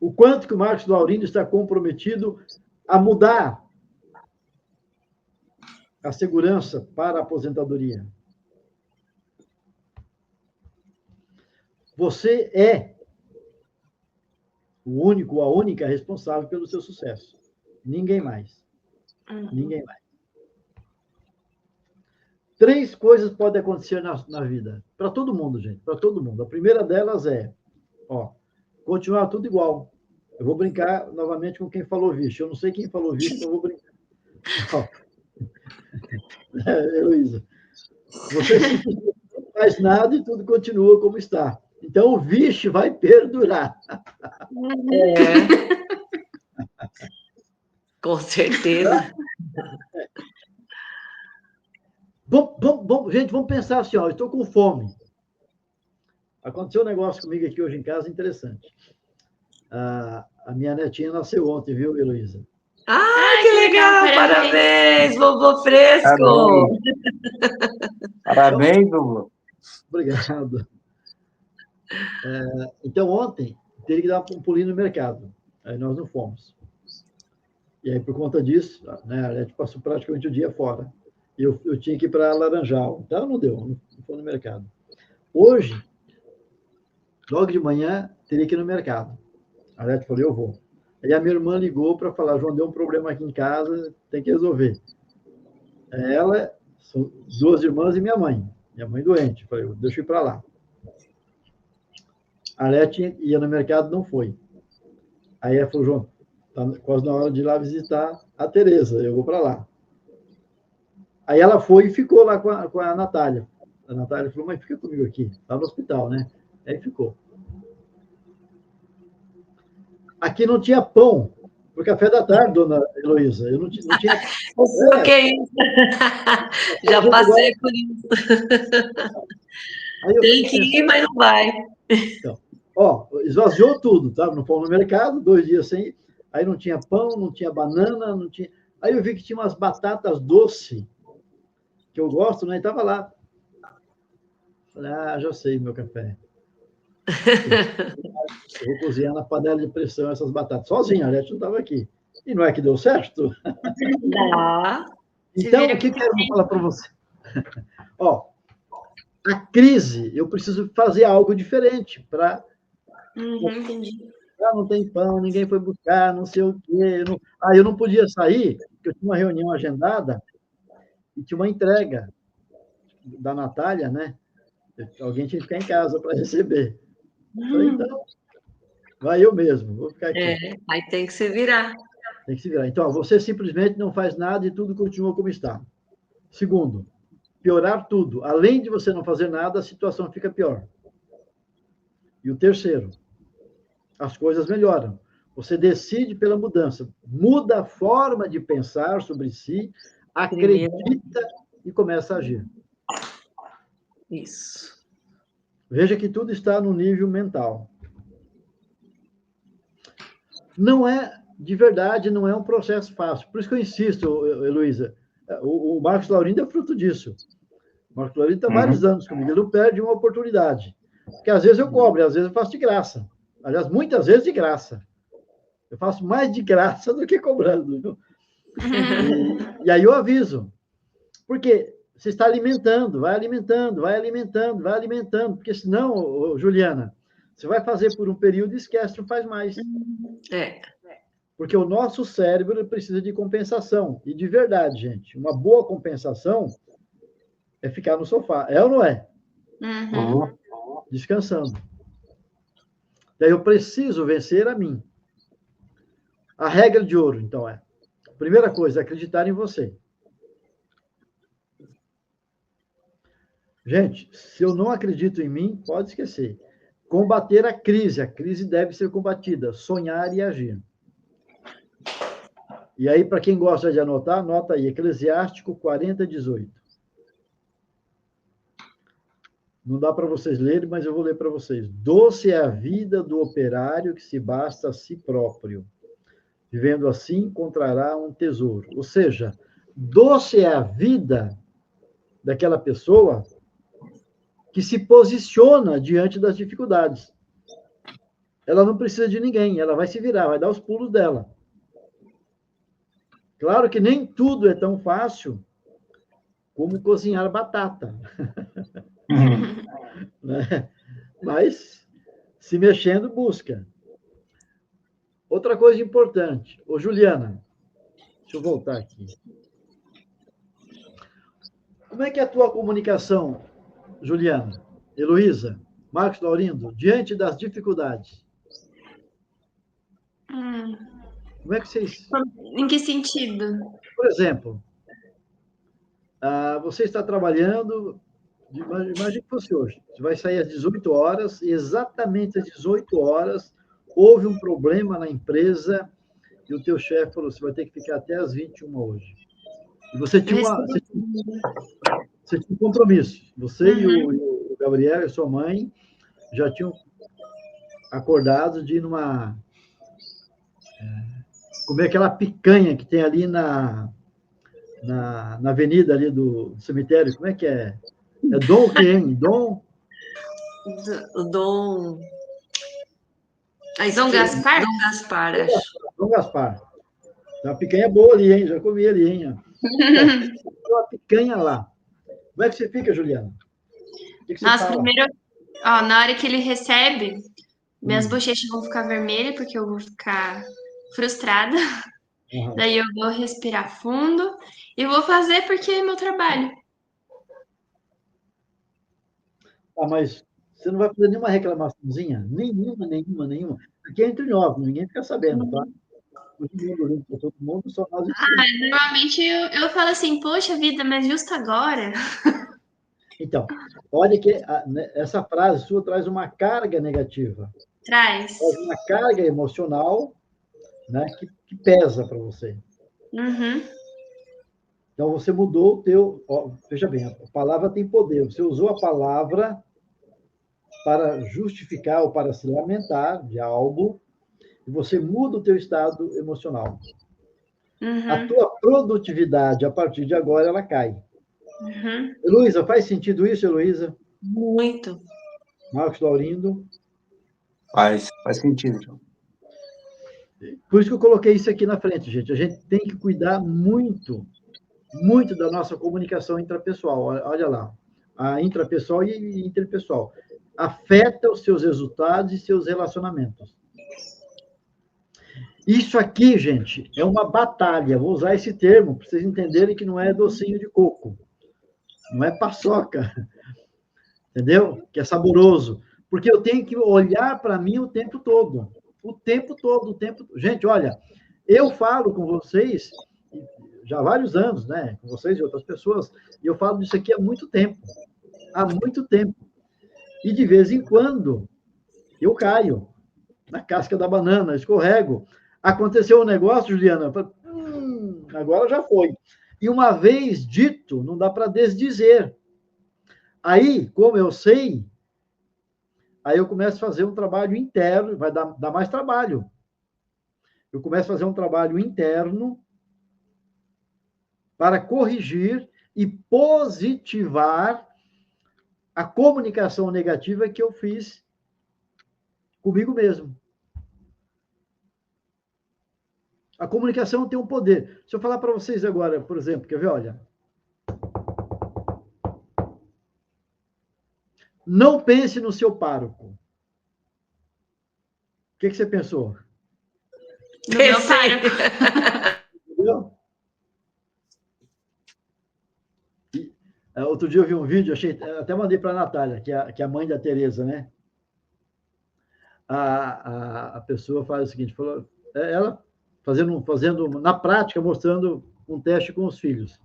O quanto que o Marcos Laurindo está comprometido a mudar a segurança para a aposentadoria? Você é o único, a única responsável pelo seu sucesso. Ninguém mais. Uhum. Ninguém mais. 3 coisas podem acontecer na vida. Para todo mundo, gente. Para todo mundo. A primeira delas é, ó, continuar tudo igual. Eu vou brincar novamente com quem falou vixe. Eu não sei quem falou vixe, mas eu vou brincar. Ó, Heloísa, você simplesmente não faz nada e tudo continua como está. Então, o vixe vai perdurar. É. Com certeza. Gente, vamos pensar assim, ó, eu estou com fome. Aconteceu um negócio comigo aqui hoje em casa interessante. A minha netinha nasceu ontem, viu, Heloísa? Ah, que legal! Parabéns, vovô fresco! Parabéns, Hugo. Obrigado. Então, ontem, teria que dar um pulinho no mercado. Aí nós não fomos. E aí, por conta disso, né, a gente passou praticamente o dia fora. E eu tinha que ir para Laranjal. Então, não deu, não foi no mercado. Hoje, logo de manhã, teria que ir no mercado. A Leti falou, eu vou. Aí a minha irmã ligou para falar, João, deu um problema aqui em casa, tem que resolver. Ela, são 2 irmãs e minha mãe doente. Eu falei, deixa eu ir para lá. A Leti ia no mercado, não foi. Aí ela falou, João, está quase na hora de ir lá visitar a Tereza, eu vou para lá. Aí ela foi e ficou lá com a Natália. A Natália falou, mas fica comigo aqui, está no hospital, né? Aí ficou. Aqui não tinha pão no café da tarde, dona Heloísa. Eu não tinha. O que é isso? Já passei por isso. Tem que ir, mas não vai. Então, ó, esvaziou tudo, tá? Não fomos no mercado, 2 dias sem. Aí não tinha pão, não tinha banana, não tinha. Aí eu vi que tinha umas batatas doces, que eu gosto, né? E estava lá. Falei, já sei meu café. Eu vou cozinhar na panela de pressão essas batatas. Sozinho, a gente não estava aqui. E não é que deu certo? Dá. Então, o que eu quero falar para você? Ó, a crise, eu preciso fazer algo diferente para. Entendi. Não tem pão, ninguém foi buscar, não sei o quê. Eu não podia sair, porque eu tinha uma reunião agendada e tinha uma entrega da Natália, né? Alguém tinha que ficar em casa para receber. Falei, então, vai eu mesmo, vou ficar aqui. Aí tem que se virar. Tem que se virar. Então, você simplesmente não faz nada e tudo continua como está. Segundo, piorar tudo. Além de você não fazer nada, a situação fica pior. E o terceiro, as coisas melhoram. Você decide pela mudança. Muda a forma de pensar sobre si, acredita e começa a agir. Isso. Veja que tudo está no nível mental. Não é, de verdade, não é um processo fácil. Por isso que eu insisto, Heloísa, o Marcos Laurindo é fruto disso. O Marcos Laurindo está vários anos comigo, ele não perde uma oportunidade. Porque às vezes eu cobro, às vezes eu faço de graça. Aliás, muitas vezes de graça. Eu faço mais de graça do que cobrando. E aí eu aviso. Porque você está alimentando, vai alimentando, vai alimentando, vai alimentando. Porque senão, Juliana, você vai fazer por um período e esquece, não faz mais. Porque o nosso cérebro precisa de compensação. E de verdade, gente, uma boa compensação é ficar no sofá. É ou não é? Descansando. Daí eu preciso vencer a mim. A regra de ouro, então, é: Primeira coisa, acreditar em você. Gente, se eu não acredito em mim, pode esquecer. Combater a crise deve ser combatida, sonhar e agir. E aí, para quem gosta de anotar, anota aí, Eclesiástico 40:18. Não dá para vocês lerem, mas eu vou ler para vocês. Doce é a vida do operário que se basta a si próprio. Vivendo assim, encontrará um tesouro. Ou seja, doce é a vida daquela pessoa que se posiciona diante das dificuldades. Ela não precisa de ninguém, ela vai se virar, vai dar os pulos dela. Claro que nem tudo é tão fácil como cozinhar batata. Né? Mas, se mexendo, busca. Outra coisa importante. Ô, Juliana, deixa eu voltar aqui. Como é que é a tua comunicação, Juliana, Heloísa, Marcos Laurindo, diante das dificuldades? Como é que vocês... Em que sentido? Por exemplo, você está trabalhando, imagine que fosse hoje, você vai sair às 18 horas, e exatamente às 18 horas houve um problema na empresa e o teu chefe falou, você vai ter que ficar até às 21 hoje. E você tinha um compromisso. Você e o Gabriel e sua mãe já tinham acordado de ir comer aquela picanha que tem ali na avenida ali do cemitério. Como é que é? É Dom o quê, hein? Dom Gaspar? Dom Gaspar, acho. Dom Gaspar. Tem uma picanha boa ali, hein? Já comi ali, hein? Tem uma picanha lá. Como é que você fica, Juliana? O que você Nossa, fala? primeiro, ó, na hora que ele recebe, minhas bochechas vão ficar vermelhas, porque eu vou ficar frustrada. Uhum. Daí eu vou respirar fundo e vou fazer porque é meu trabalho. Mas você não vai fazer nenhuma reclamaçãozinha? Nenhuma. Aqui é entre nós, ninguém fica sabendo, tá? Todo mundo limpo para todo mundo, só nós. Normalmente eu falo assim, poxa vida, mas justo agora. Então, olha que essa frase sua traz uma carga negativa. Traz. Traz uma carga emocional, né, que pesa para você. Uhum. Então, você mudou o teu... Ó, veja bem, a palavra tem poder. Você usou a palavra para justificar ou para se lamentar de algo, e você muda o teu estado emocional. Uhum. A tua produtividade, a partir de agora, ela cai. Uhum. Heloísa, faz sentido isso, Heloísa? Muito. Marcos Laurindo? Faz sentido, João. Por isso que eu coloquei isso aqui na frente, gente. A gente tem que cuidar muito da nossa comunicação intrapessoal. Olha lá, a intrapessoal e interpessoal. Afeta os seus resultados e seus relacionamentos. Isso aqui, gente, é uma batalha. Vou usar esse termo para vocês entenderem que não é docinho de coco. Não é paçoca. Entendeu? Que é saboroso. Porque eu tenho que olhar para mim o tempo todo. O tempo todo. Gente, olha, eu falo com vocês já há vários anos, né? Com vocês e outras pessoas, e eu falo disso aqui há muito tempo. Há muito tempo. E de vez em quando eu caio na casca da banana, escorrego. Aconteceu um negócio, Juliana, agora já foi. E uma vez dito, não dá para desdizer. Aí, como eu sei, aí eu começo a fazer um trabalho interno, vai dar mais trabalho. Eu começo a fazer um trabalho interno para corrigir e positivar a comunicação negativa que eu fiz comigo mesmo. A comunicação tem um poder. Se eu falar para vocês agora, por exemplo, quer ver? Olha. Não pense no seu pároco. O que você pensou? No meu pároco. Entendeu? Outro dia eu vi um vídeo, até mandei para a Natália, que é a mãe da Tereza, né? A pessoa faz o seguinte, ela fazendo na prática, mostrando um teste com os filhos.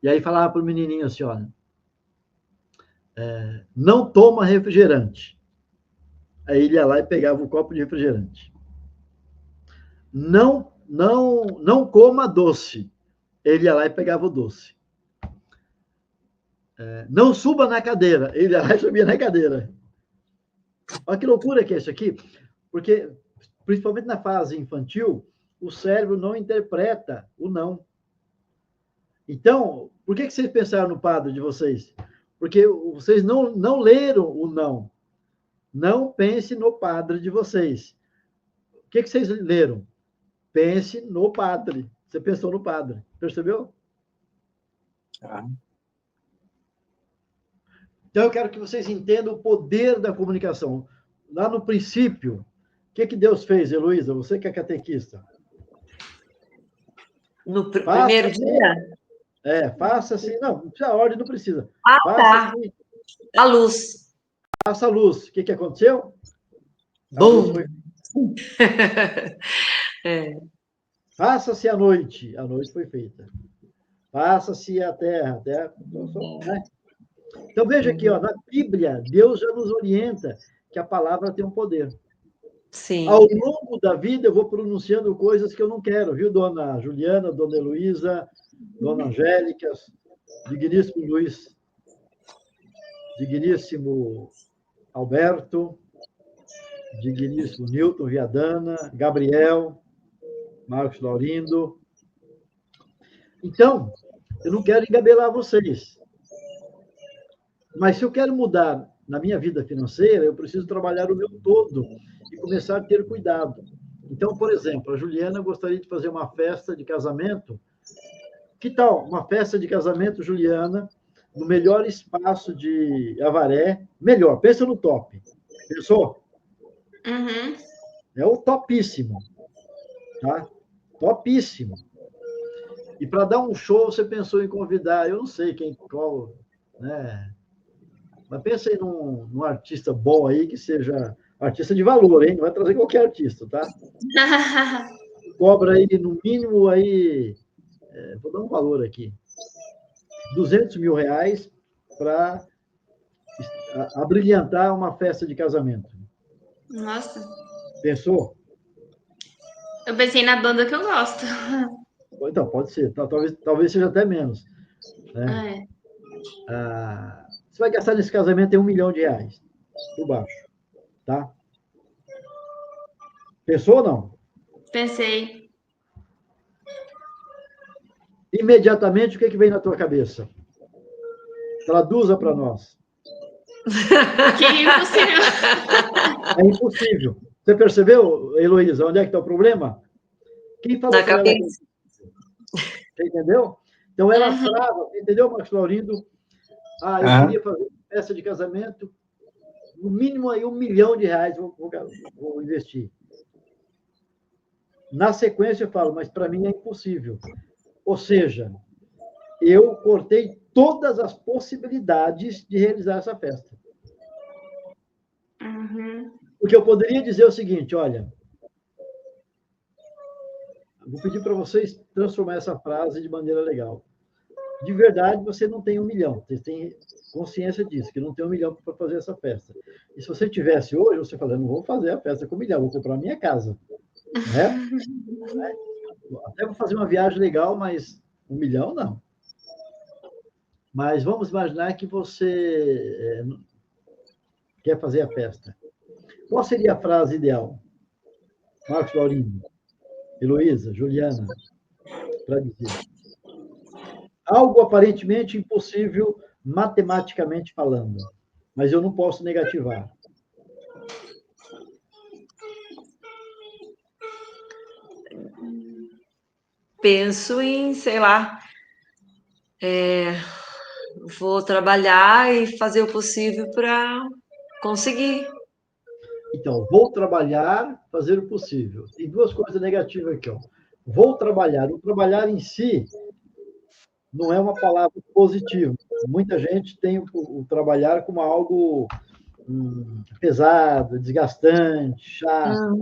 E aí falava para o menininho assim, olha, não toma refrigerante. Aí ele ia lá e pegava o copo de refrigerante. Não coma doce. Ele ia lá e pegava o doce. Não suba na cadeira. Ele ia lá e subia na cadeira. Olha que loucura que é isso aqui. Porque, principalmente na fase infantil, o cérebro não interpreta o não. Então, por que vocês pensaram no padre de vocês? Porque vocês não leram o não. Não pense no padre de vocês. O que vocês leram? Pense no padre. Você pensou no padre. Percebeu? Então, eu quero que vocês entendam o poder da comunicação. Lá no princípio, o que Deus fez, Heloísa? Você que é catequista. No primeiro dia? Faça assim. Não, a ordem não precisa. Tá. Assim, A luz. faça a luz. O que aconteceu? Bom. Faça-se a noite. A noite foi feita. Faça-se a terra. Né? Então, veja aqui, na Bíblia, Deus já nos orienta que a palavra tem um poder. Sim. Ao longo da vida, eu vou pronunciando coisas que eu não quero, viu, dona Juliana, dona Heloísa, dona Angélica, digníssimo Luiz, digníssimo Alberto, digníssimo Newton Viadana, Gabriel, Marcos Laurindo. Então, eu não quero engabelar vocês. Mas se eu quero mudar na minha vida financeira, eu preciso trabalhar o meu todo e começar a ter cuidado. Então, por exemplo, a Juliana gostaria de fazer uma festa de casamento. Que tal uma festa de casamento, Juliana, no melhor espaço de Avaré? Melhor, pensa no top. Pensou? Uhum. É o topíssimo. Tá? Topíssimo. E para dar um show, você pensou em convidar, eu não sei qual, né? Mas pensa aí num artista bom aí, que seja artista de valor, hein? Não vai trazer qualquer artista, tá? Cobra aí, no mínimo, aí, vou dar um valor aqui, R$200 mil para abrilhantar uma festa de casamento. Nossa. Pensou? Eu pensei na banda que eu gosto. Então, pode ser. Talvez seja até menos. Né? Você vai gastar nesse casamento R$1 milhão, por baixo. Tá? Pensou ou não? Pensei. Imediatamente, o que vem na tua cabeça? Traduza para nós. Que impossível. É impossível. Você percebeu, Heloísa, onde é que está o problema? Quem falou que ela é impossível? Você entendeu? Então, ela trava, entendeu, Marcos Laurindo? Eu queria fazer uma festa de casamento, no mínimo aí R$1 milhão vou investir. Na sequência, eu falo, mas para mim é impossível. Ou seja, eu cortei todas as possibilidades de realizar essa festa. Uhum. Porque eu poderia dizer o seguinte, olha, vou pedir para vocês transformar essa frase de maneira legal. De verdade, você não tem R$1 milhão. Você tem consciência disso, que não tem R$1 milhão para fazer essa festa. E se você tivesse hoje, você fala, não vou fazer a festa com R$1 milhão, vou comprar a minha casa. Né? Até vou fazer uma viagem legal, mas R$1 milhão, não. Mas vamos imaginar que você quer fazer a festa. Qual seria a frase ideal? Marcos Laurindo, Heloísa, Juliana, para dizer. Algo aparentemente impossível, matematicamente falando, mas eu não posso negativar. Penso em, sei lá, vou trabalhar e fazer o possível para conseguir. Então, vou trabalhar, fazer o possível. Tem duas coisas negativas aqui. Vou trabalhar. O trabalhar em si não é uma palavra positiva. Muita gente tem o trabalhar como algo pesado, desgastante, chato.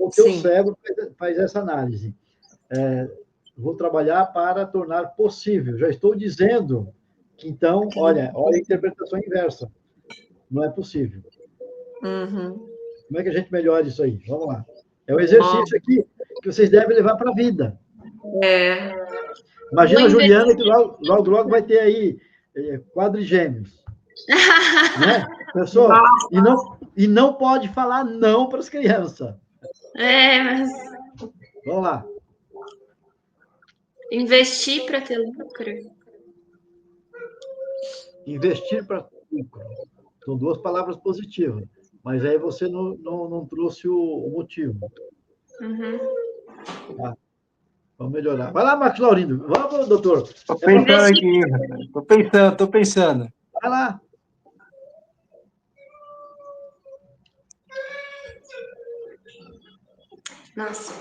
O teu Sim. cérebro faz essa análise. Vou trabalhar para tornar possível. Já estou dizendo que, então, olha a interpretação inversa. Não é possível. Uhum. Como é que a gente melhora isso aí? Vamos lá. É um exercício aqui que vocês devem levar para a vida. É. Imagina a Vou Juliana, que logo vai ter aí quadrigêmeos. Né? Pessoa, e não pode falar não para as crianças. Mas Vamos lá. investir para ter lucro. Investir para lucro. São duas palavras positivas. Mas aí você não trouxe o motivo. Uhum. Tá? Vamos melhorar. Vai lá, Marcos Laurindo. Vamos, doutor. Estou pensando aqui. Estou pensando. Vai lá. Nossa,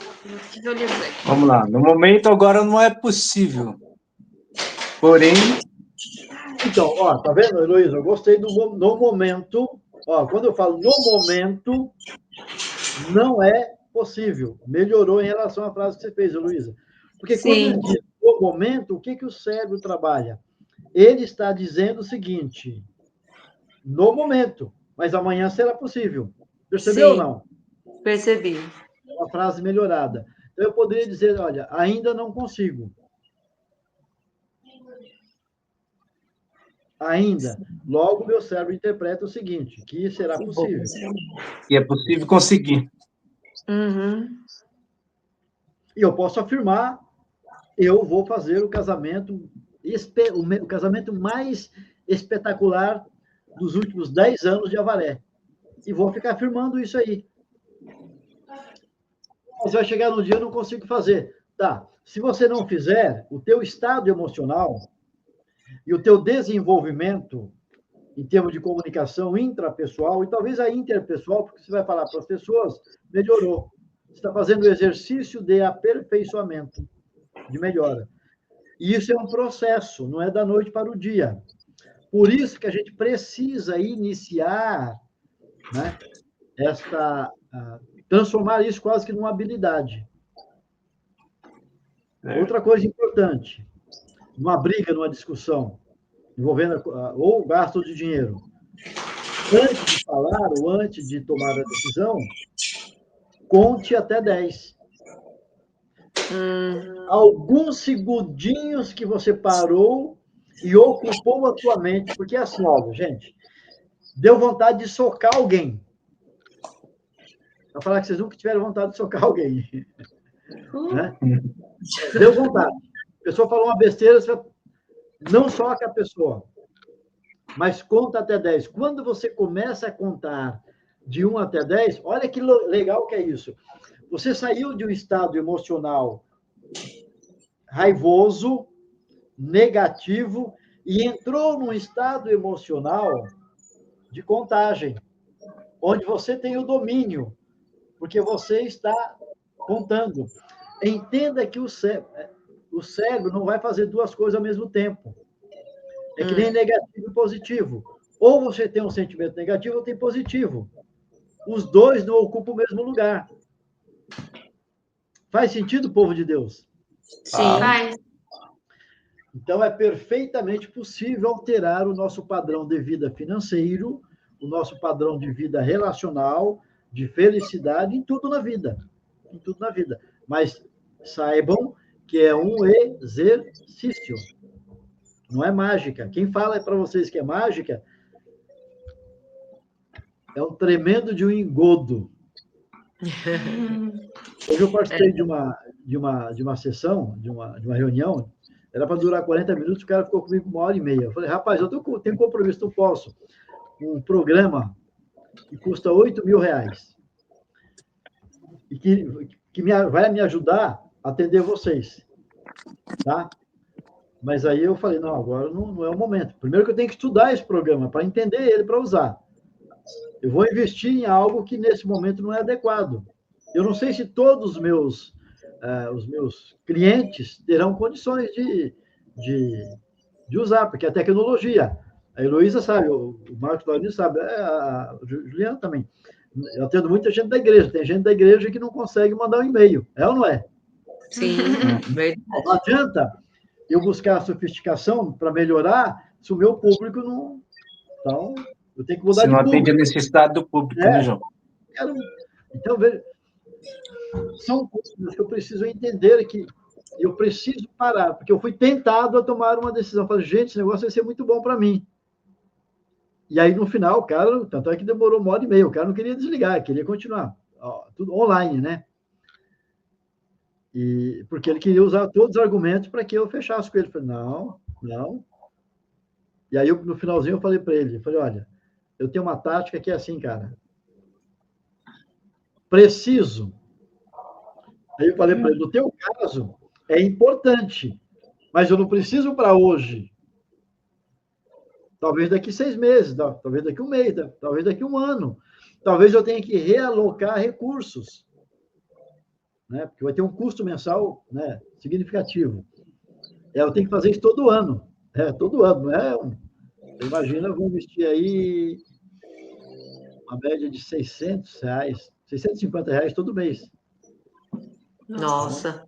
que eu lembrei. Vamos lá. No momento, agora não é possível. Porém, Então, ó, tá vendo, Heloísa? Eu gostei do no momento. Ó, quando eu falo no momento, não é possível. Melhorou em relação à frase que você fez, Heloísa. Porque quando Sim. ele diz no momento, o que o cérebro trabalha? Ele está dizendo o seguinte: no momento, mas amanhã será possível. Percebeu ou Sim. não? Percebi. Uma frase melhorada. Então, eu poderia dizer, olha, ainda não consigo. Ainda. Logo, meu cérebro interpreta o seguinte, que será possível. e é possível conseguir. Uhum. E eu posso afirmar, eu vou fazer o casamento mais espetacular dos últimos 10 anos de Avaré. E vou ficar afirmando isso aí. Mas vai chegar no dia eu não consigo fazer. Tá. Se você não fizer, o teu estado emocional e o teu desenvolvimento em termos de comunicação intrapessoal e talvez a interpessoal, porque você vai falar para as pessoas, melhorou. Você está fazendo o exercício de aperfeiçoamento, de melhora. E isso é um processo, não é da noite para o dia. Por isso que a gente precisa iniciar, né, transformar isso quase que numa habilidade. Outra coisa importante, numa briga, numa discussão, envolvendo ou gasto de dinheiro, antes de falar ou antes de tomar a decisão, conte até 10. Alguns segundinhos que você parou e ocupou a sua mente, porque é assim, olha, gente, deu vontade de socar alguém. Vou falar que vocês nunca tiveram vontade de socar alguém. Né? Deu vontade. A pessoa falou uma besteira, você não soca a pessoa, mas conta até 10. Quando você começa a contar de 1 até 10, olha que legal que é isso. Você saiu de um estado emocional raivoso, negativo, e entrou num estado emocional de contagem, onde você tem o domínio, porque você está contando. Entenda que o cérebro não vai fazer duas coisas ao mesmo tempo. É que nem negativo e positivo. Ou você tem um sentimento negativo ou tem positivo. Os dois não ocupam o mesmo lugar. Faz sentido, povo de Deus? Sim. Faz. Então, é perfeitamente possível alterar o nosso padrão de vida financeiro, o nosso padrão de vida relacional, de felicidade, em tudo na vida. Em tudo na vida. Mas saibam que é um exercício. Não é mágica. Quem fala para vocês que é mágica é um tremendo de um engodo. Hoje eu participei de uma sessão, de uma reunião, era para durar 40 minutos, o cara ficou comigo 1h30. Eu falei, rapaz, eu tenho compromisso, não posso. Um programa que custa R$8.000 e que vai me ajudar a atender vocês. Tá? Mas aí eu falei, não, agora não é o momento. Primeiro que eu tenho que estudar esse programa para entender ele, para usar. Eu vou investir em algo que nesse momento não é adequado. Eu não sei se todos os meus clientes terão condições de usar, porque a tecnologia, a Heloísa sabe, o Marcos Laurindo sabe, a Juliana também. Eu atendo muita gente da igreja. Tem gente da igreja que não consegue mandar um e-mail. É ou não é? Sim, verdade. Não adianta eu buscar a sofisticação para melhorar se o meu público não... Então, eu tenho que mudar Você de não atende a público. necessidade do público, né, João? Então, veja, são coisas que eu preciso entender que eu preciso parar, porque eu fui tentado a tomar uma decisão. Falei, gente, esse negócio vai ser muito bom para mim. E aí, no final, o cara, tanto é que demorou 1h30, o cara não queria desligar, queria continuar. Ó, tudo online, né? Porque ele queria usar todos os argumentos para que eu fechasse com ele. Eu falei, não, não. E aí, no finalzinho, eu falei para ele, eu falei, olha, eu tenho uma tática que é assim, cara. Preciso. Aí eu falei para ele, no teu caso, é importante, mas eu não preciso para hoje. Talvez daqui 6 meses, talvez daqui 1 mês, talvez daqui 1 ano. Talvez eu tenha que realocar recursos, né? Porque vai ter um custo mensal, né, significativo. Eu tenho que fazer isso todo ano. Todo ano, não é? Você imagina, eu vou investir aí uma média de R$600, R$650 todo mês. Nossa.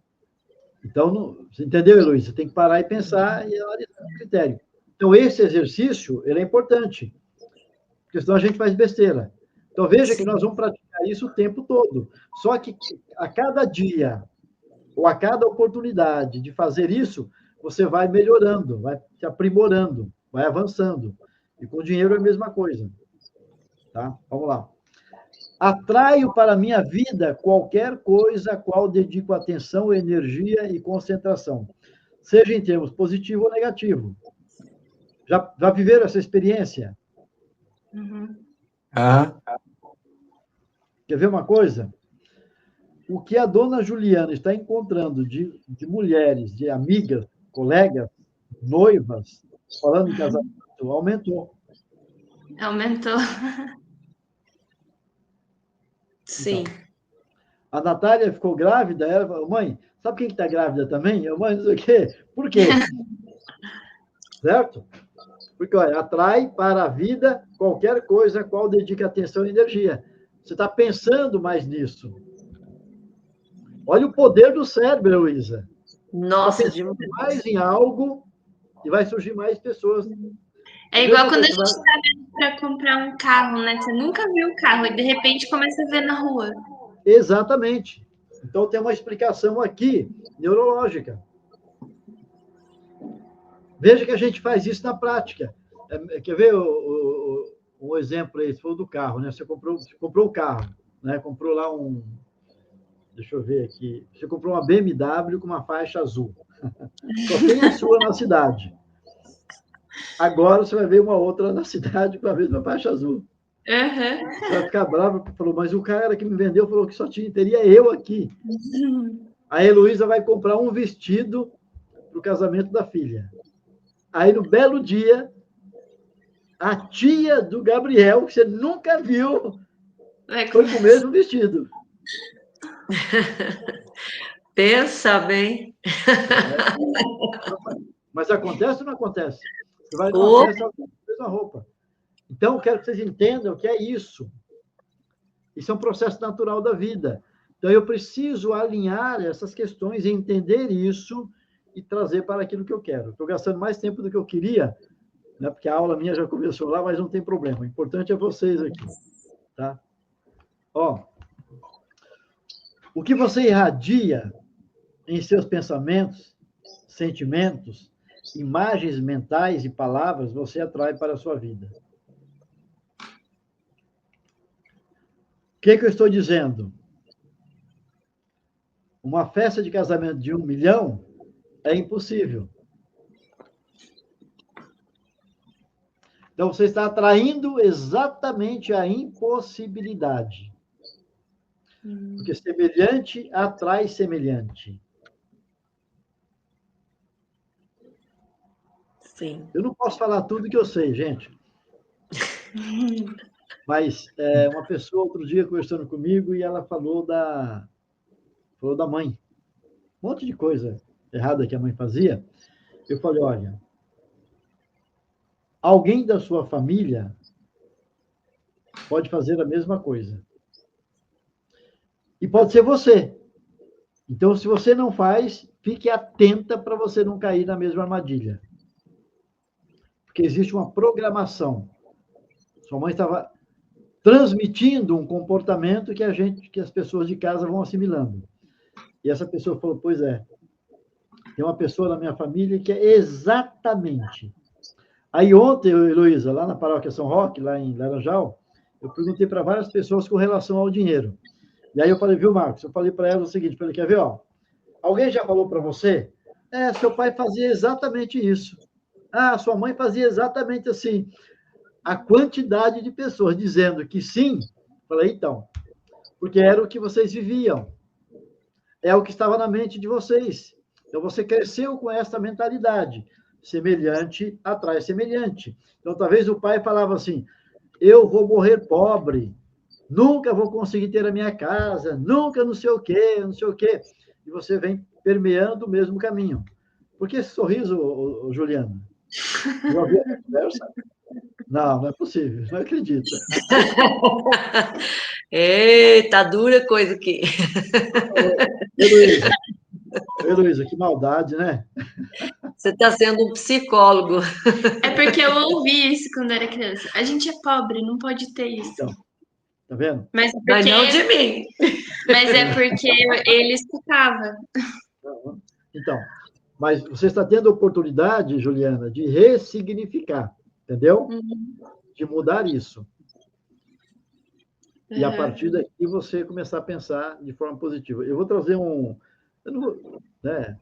Então, você entendeu, Heloísa? Você tem que parar e pensar e analisar o critério. Então, esse exercício, ele é importante, porque senão a gente faz besteira. Então, veja que nós vamos praticar isso o tempo todo. Só que a cada dia, ou a cada oportunidade de fazer isso, você vai melhorando, vai se aprimorando, vai avançando. E com o dinheiro é a mesma coisa. Tá? Vamos lá. Atraio para a minha vida qualquer coisa a qual dedico atenção, energia e concentração, seja em termos positivo ou negativo. Já viveram essa experiência? Uhum. Quer ver uma coisa? O que a dona Juliana está encontrando de mulheres, de amigas, colegas, noivas, falando em casamento, aumentou. Aumentou. Sim. Então, a Natália ficou grávida, ela falou, mãe, sabe quem está grávida também? Eu, mãe, não sei o quê. Por quê? Certo? Porque, olha, atrai para a vida qualquer coisa a qual dedica atenção e energia. Você está pensando mais nisso. Olha o poder do cérebro, Luísa. Nossa, Está pensando mais em algo e vai surgir mais pessoas. É igual quando a gente está vendo para comprar um carro, né? Você nunca viu o carro e de repente começa a ver na rua. Exatamente. Então, tem uma explicação aqui, neurológica. Veja que a gente faz isso na prática. Quer ver um exemplo aí? Você falou do carro, né? Você comprou o carro, né? Comprou lá um... Deixa eu ver aqui. Você comprou uma BMW com uma faixa azul. Só tem a sua na cidade. Agora você vai ver uma outra na cidade com a mesma faixa azul. Uhum. Você vai ficar bravo, falou, mas o cara que me vendeu falou que só teria eu aqui. A Heloísa vai comprar um vestido para o casamento da filha. Aí, no belo dia, a tia do Gabriel, que você nunca viu, foi com o mesmo vestido. pensa bem. Mas acontece ou não acontece? Você vai numa festa, ela tem a mesma roupa. Então, eu quero que vocês entendam que é isso. Isso é um processo natural da vida. Então, eu preciso alinhar essas questões, entender isso e trazer para aquilo que eu quero. Estou gastando mais tempo do que eu queria, né? Porque a aula minha já começou lá, mas não tem problema. O importante é vocês aqui. Tá? Ó, o que você irradia em seus pensamentos, sentimentos, imagens mentais e palavras, você atrai para a sua vida. O que eu estou dizendo? Uma festa de casamento de 1 milhão é impossível. Então, você está atraindo exatamente a impossibilidade. Porque semelhante atrai semelhante. Sim. Eu não posso falar tudo que eu sei, gente. Mas uma pessoa, outro dia, conversando comigo, e ela falou da mãe. Um monte de coisa errada que a mãe fazia. Eu falei, olha, alguém da sua família pode fazer a mesma coisa. E pode ser você. Então, se você não faz, fique atenta para você não cair na mesma armadilha. Porque existe uma programação. Sua mãe estava transmitindo um comportamento que as pessoas de casa vão assimilando. E essa pessoa falou, pois é, tem uma pessoa na minha família que é exatamente. Aí ontem, Heloísa, lá na paróquia São Roque, lá em Laranjal, eu perguntei para várias pessoas com relação ao dinheiro. E aí eu falei, viu, Marcos? Eu falei para ela o seguinte, falei, quer ver, ó? Alguém já falou para você? Seu pai fazia exatamente isso. Sua mãe fazia exatamente assim. A quantidade de pessoas dizendo que sim, falei, então, porque era o que vocês viviam. É o que estava na mente de vocês. Então, você cresceu com essa mentalidade. Semelhante atrai semelhante. Então, talvez o pai falava assim, eu vou morrer pobre, nunca vou conseguir ter a minha casa, nunca não sei o quê, não sei o quê. E você vem permeando o mesmo caminho. Por que esse sorriso, Juliana? Já ouviu essa conversa? Não, não é possível, não acredito. Eita, dura coisa aqui. Heloísa, que maldade, né? Você está sendo um psicólogo. É porque eu ouvi isso quando era criança. A gente é pobre, não pode ter isso. Então, tá vendo? Mas Mas não de mim. é porque ele escutava. Então, mas você está tendo a oportunidade, Juliana, de ressignificar, entendeu? De mudar isso. E a partir daqui você começar a pensar de forma positiva. Eu vou trazer um... Eu não vou, né?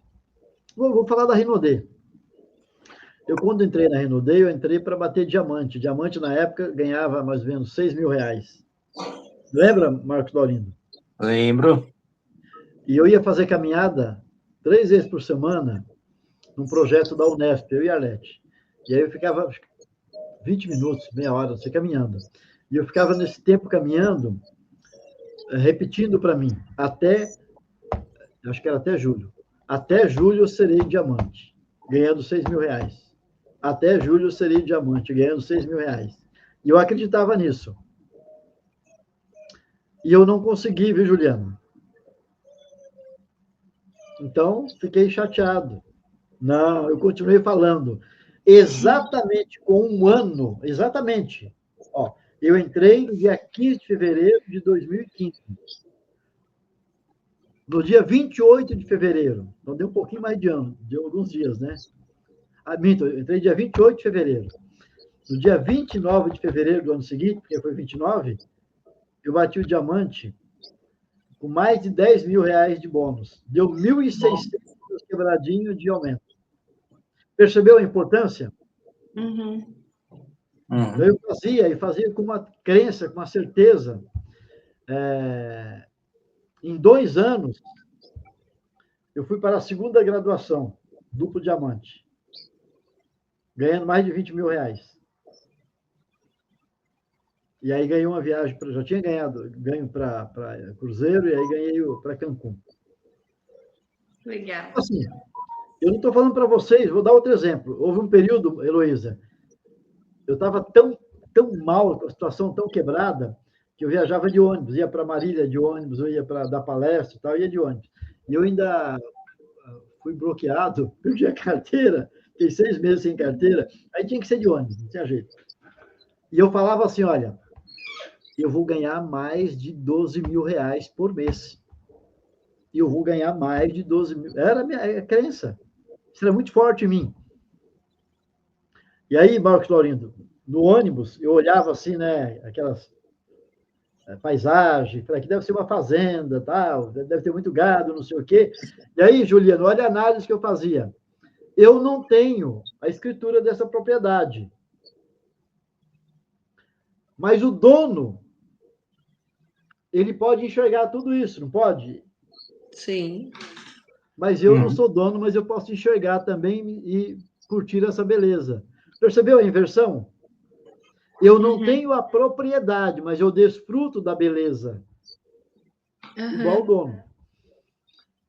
Vou falar da Renaudet. Eu, quando entrei na Renaudet, eu entrei para bater diamante. Diamante, na época, ganhava mais ou menos R$6.000. Lembra, Marcos Laurindo? Lembro. E eu ia fazer caminhada 3 vezes por semana num projeto da Unesp, eu e a Arlete. E aí eu ficava 20 minutos, meia hora, você caminhando. E eu ficava nesse tempo caminhando, repetindo para mim, acho que era até julho. Até julho eu serei diamante, ganhando R$6.000. Até julho eu serei diamante, ganhando R$6.000. E eu acreditava nisso. E eu não consegui, viu, Juliana? Então, fiquei chateado. Não, eu continuei falando. Exatamente com um ano, exatamente. Ó, eu entrei no dia 15 de fevereiro de 2015. No dia 28 de fevereiro, então deu um pouquinho mais de ano, deu alguns dias, né? Minto, eu entrei dia 28 de fevereiro. No dia 29 de fevereiro do ano seguinte, porque foi 29, eu bati o diamante com mais de R$10.000 de bônus. Deu 1.600 quebradinho de aumento. Percebeu a importância? Eu fazia com uma crença, com uma certeza. Em 2 anos, eu fui para a segunda graduação, duplo diamante, ganhando mais de R$20.000. E aí ganhei uma viagem, já tinha ganho para Cruzeiro, e aí ganhei para Cancún. Legal. Assim, eu não estou falando para vocês, vou dar outro exemplo. Houve um período, Heloísa, eu estava tão mal, com a situação tão quebrada, que eu viajava de ônibus, ia para Marília de ônibus, eu ia para dar palestra e tal, ia de ônibus. E eu ainda fui bloqueado, perdi a carteira, fiquei 6 meses sem carteira, aí tinha que ser de ônibus, não tinha jeito. E eu falava assim, olha, eu vou ganhar mais de R$12.000 por mês. E eu vou ganhar mais de 12 mil. Era a minha crença. Isso era muito forte em mim. E aí, Marcos Laurindo, no ônibus, eu olhava assim, né, aquelas paisagens, falei, aqui deve ser uma fazenda, tal, deve ter muito gado, não sei o quê. E aí, Juliano, olha a análise que eu fazia. Eu não tenho a escritura dessa propriedade. Mas o dono, ele pode enxergar tudo isso, não pode? Sim. Mas eu não sou dono, mas eu posso enxergar também e curtir essa beleza. Percebeu a inversão? Eu não tenho a propriedade, mas eu desfruto da beleza. Igual o dono.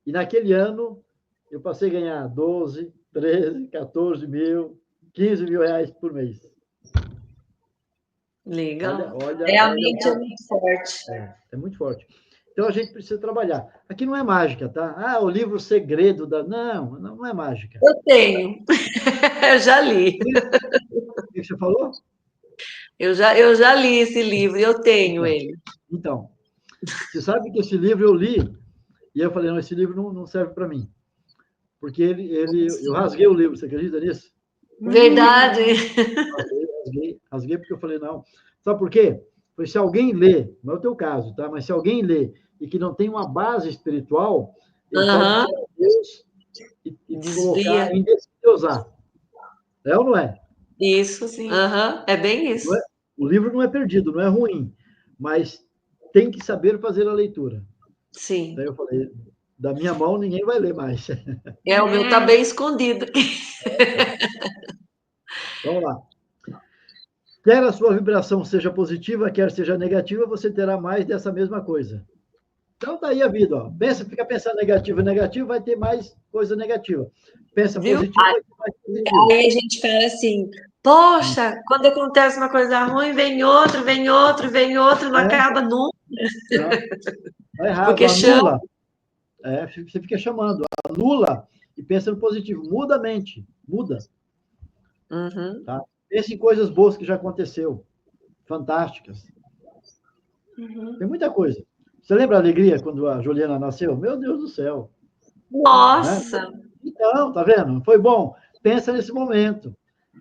E naquele ano, eu passei a ganhar 12, 13, 14 mil, 15 mil reais por mês. Legal. Olha, Realmente é muito forte. É muito forte. Então, a gente precisa trabalhar. Aqui não é mágica, tá? Ah, o livro Segredo da... Não, não é mágica. Eu tenho. Eu já li. O que você falou? Eu já li esse livro, eu tenho ele. Então, você sabe que esse livro eu li, e eu falei, não, esse livro não serve para mim. Porque eu rasguei o livro, você acredita nisso? Verdade. Rasguei porque eu falei, não. Sabe por quê? Porque se alguém lê, não é o teu caso, tá? Mas se alguém lê e que não tem uma base espiritual, ele pode ter Deus e colocar em desdeusar. É ou não é? Isso, sim. É bem isso. O livro não é perdido, não é ruim, mas tem que saber fazer a leitura. Sim. Então eu falei, da minha mão ninguém vai ler mais. O meu está bem escondido. Vamos lá. Quer a sua vibração seja positiva, quer seja negativa, você terá mais dessa mesma coisa. Então, tá aí a vida. Ó. Fica pensando negativo, vai ter mais coisa negativa. Pensa positivo, vai ter mais positivo. Aí a gente fala assim, poxa, quando acontece uma coisa ruim, vem outro, não acaba nunca. Tá errado, porque anula. Você fica chamando, anula e pensa no positivo. Muda a mente, muda. Tá? Pensa em coisas boas que já aconteceu, fantásticas. Tem muita coisa. Você lembra a alegria quando a Juliana nasceu? Meu Deus do céu. Nossa! Né? Então, tá vendo? Foi bom. Pensa nesse momento.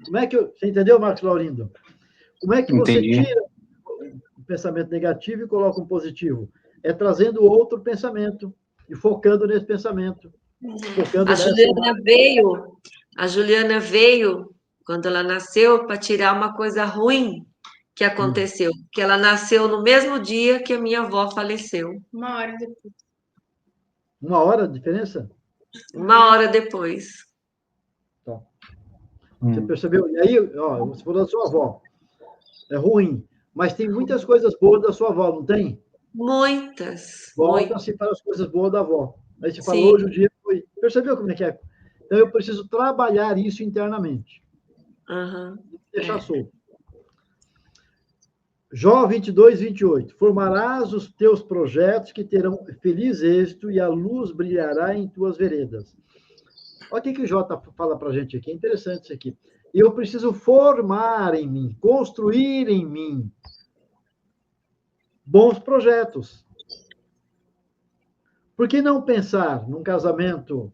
Como é que você entendeu, Marcos Laurindo? Como é que você tira o pensamento negativo e coloca um positivo? É trazendo outro pensamento e focando nesse pensamento. A Juliana veio, quando ela nasceu, para tirar uma coisa ruim que aconteceu. Que ela nasceu no mesmo dia que a minha avó faleceu. 1 hora depois. 1 hora de diferença? 1 hora depois. Tá. Você percebeu? E aí, ó, você falou da sua avó. É ruim. Mas tem muitas coisas boas da sua avó, não tem? Muitas. Volta-se para as coisas boas da avó. Aí você falou, hoje o dia foi... Percebeu como é que é? Então, eu preciso trabalhar isso internamente. Não deixar solto. Jó 22, 28. Formarás os teus projetos que terão feliz êxito e a luz brilhará em tuas veredas. Olha o que o Jó fala para a gente aqui. É interessante isso aqui. Eu preciso formar em mim, construir em mim bons projetos. Por que não pensar num casamento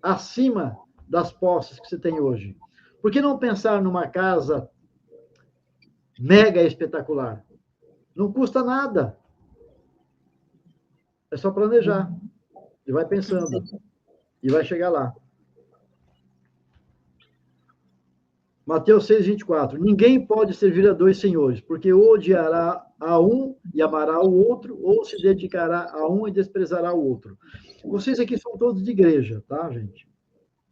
acima das posses que você tem hoje? Por que não pensar numa casa mega espetacular? Não custa nada. É só planejar. E vai pensando. E vai chegar lá. Mateus 6, 24. Ninguém pode servir a 2 senhores, porque ou odiará a um e amará o outro, ou se dedicará a um e desprezará o outro. Vocês aqui são todos de igreja, tá, gente?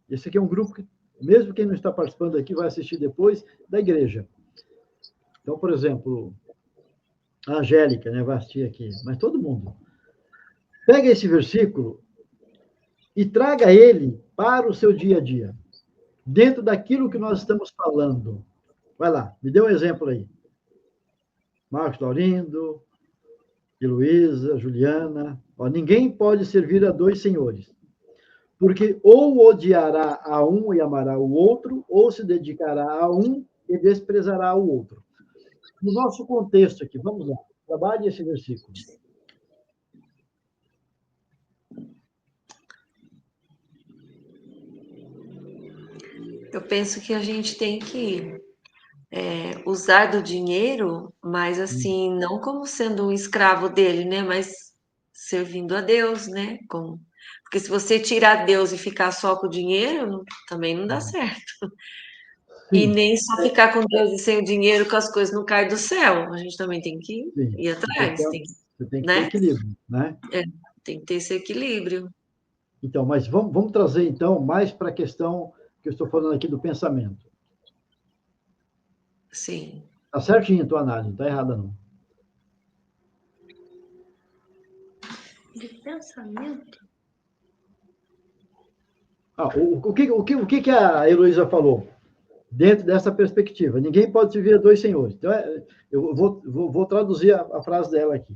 Esse aqui é um grupo que, mesmo quem não está participando aqui, vai assistir depois, da igreja. Então, por exemplo, a Angélica, né, vai assistir aqui, mas todo mundo. Pega esse versículo e traga ele para o seu dia a dia, dentro daquilo que nós estamos falando. Vai lá, me dê um exemplo aí. Marcos Laurindo, Heloísa, Juliana. Ó, ninguém pode servir a 2 senhores, porque ou odiará a um e amará o outro, ou se dedicará a um e desprezará o outro. No nosso contexto aqui, vamos lá, trabalhe esse versículo. Eu penso que a gente tem que usar do dinheiro, mas assim, não como sendo um escravo dele, né? Mas servindo a Deus, né? Porque se você tirar Deus e ficar só com o dinheiro, também não dá certo. E nem só ficar com Deus e sem o dinheiro, que as coisas não caem do céu. A gente também tem que ir atrás. Você tem que ter equilíbrio, né? Tem que ter esse equilíbrio. Então, mas vamos trazer, então, mais para a questão que eu estou falando aqui do pensamento. Sim. Está certinho a tua análise, não está errada, não. De pensamento? O que a Heloísa falou? Dentro dessa perspectiva. Ninguém pode servir a 2 senhores. Então, eu vou traduzir a frase dela aqui.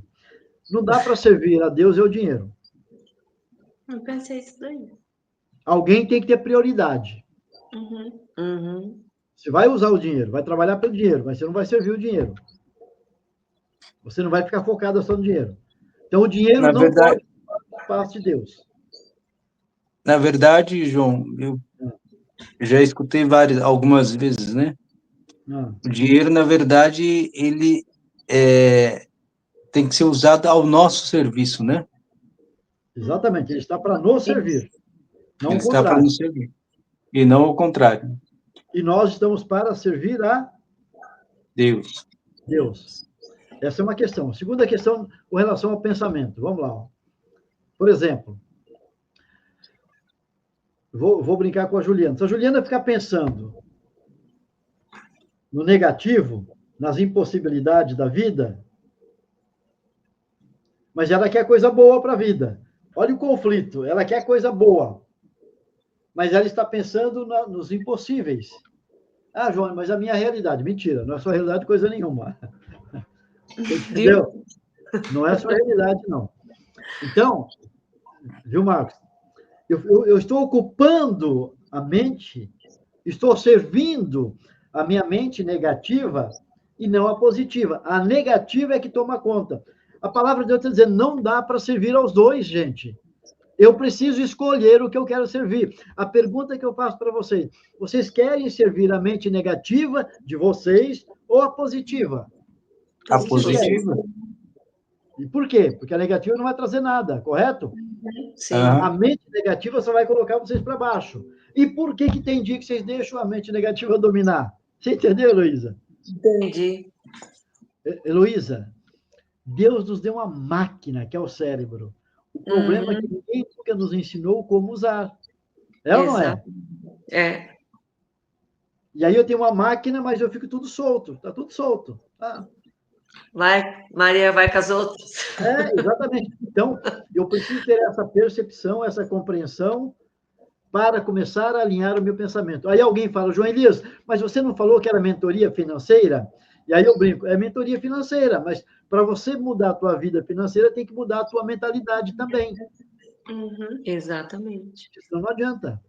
Não dá para servir a Deus e ao dinheiro. Eu pensei isso daí. Alguém tem que ter prioridade. Uhum. Você vai usar o dinheiro, vai trabalhar pelo dinheiro, mas você não vai servir o dinheiro. Você não vai ficar focado só no dinheiro. Então, o dinheiro Na não verdade, pode fazer parte de Deus. na verdade, João, eu já escutei algumas vezes, né? Ah, O dinheiro, na verdade, ele tem que ser usado ao nosso serviço, né? exatamente, ele está para nos servir, não Ele o está para contrário. nos servir, e não o contrário. E nós estamos para servir a Deus. Deus. Essa é uma questão. Segunda questão, com relação ao pensamento. Vamos lá. Por exemplo, vou brincar com a Juliana. Se a Juliana ficar pensando no negativo, nas impossibilidades da vida, mas ela quer coisa boa para a vida. Olha o conflito. Ela quer coisa boa, mas ela está pensando nos impossíveis. Ah, João, mas a minha realidade. Mentira, não é sua realidade coisa nenhuma. Você entendeu? Não é sua realidade, não. Então, viu, Marcos? Eu estou ocupando a mente, estou servindo a minha mente negativa e não a positiva. A negativa é que toma conta. A palavra de Deus está dizendo, não dá para servir aos dois, gente. Eu preciso escolher o que eu quero servir. A pergunta que eu faço para vocês, vocês querem servir a mente negativa de vocês ou a positiva? A O que vocês querem? positiva? E por quê? Porque a negativa não vai trazer nada, correto? Sim. A mente negativa só vai colocar vocês para baixo. E por que tem dia que vocês deixam a mente negativa dominar? Você entendeu, Heloísa? Entendi. Heloísa, Deus nos deu uma máquina, que é o cérebro. O problema é que ninguém nunca nos ensinou como usar. É ou não é? Exato. É. E aí eu tenho uma máquina, mas eu fico tudo solto. Está tudo solto. Ah, Vai, Maria vai com as outras. exatamente. Então, eu preciso ter essa percepção, essa compreensão, para começar a alinhar o meu pensamento. Aí alguém fala, João Elias, mas você não falou que era mentoria financeira? E aí eu brinco, é mentoria financeira, mas para você mudar a tua vida financeira, tem que mudar a tua mentalidade também. Exatamente. Senão não adianta.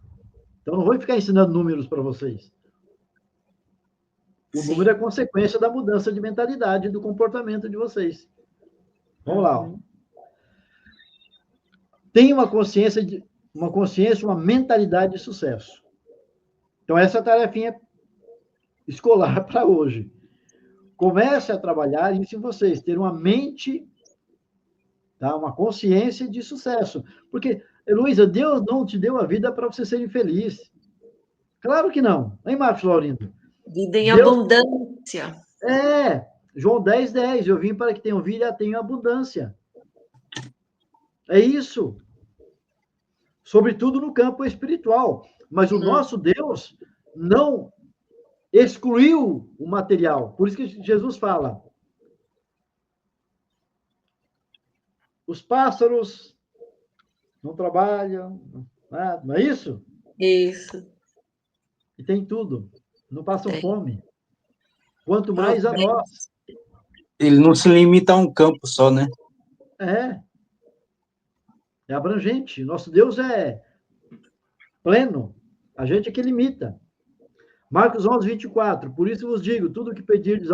Então, não vou ficar ensinando números para vocês. O número é consequência da mudança de mentalidade, do comportamento de vocês. Vamos lá. Tenha uma consciência, uma mentalidade de sucesso. Então, essa é a tarefinha escolar para hoje. Comece a trabalhar isso em vocês, ter uma mente, tá? Uma consciência de sucesso. Porque, Heloísa, Deus não te deu a vida para você ser infeliz. Claro que não. Hein, Marcos Laurindo? Vida em abundância. João 10:10. Eu vim para que tenham vida e tenham abundância. É isso. Sobretudo no campo espiritual. Mas o nosso Deus não excluiu o material. Por isso que Jesus fala, os pássaros não trabalham, não é isso? Isso. E tem tudo. Não passam fome. Quanto mais a nós. Ele não se limita a um campo só, né? É abrangente. Nosso Deus é pleno. A gente é que limita. Marcos 11:24. Por isso vos digo, tudo que pedirdes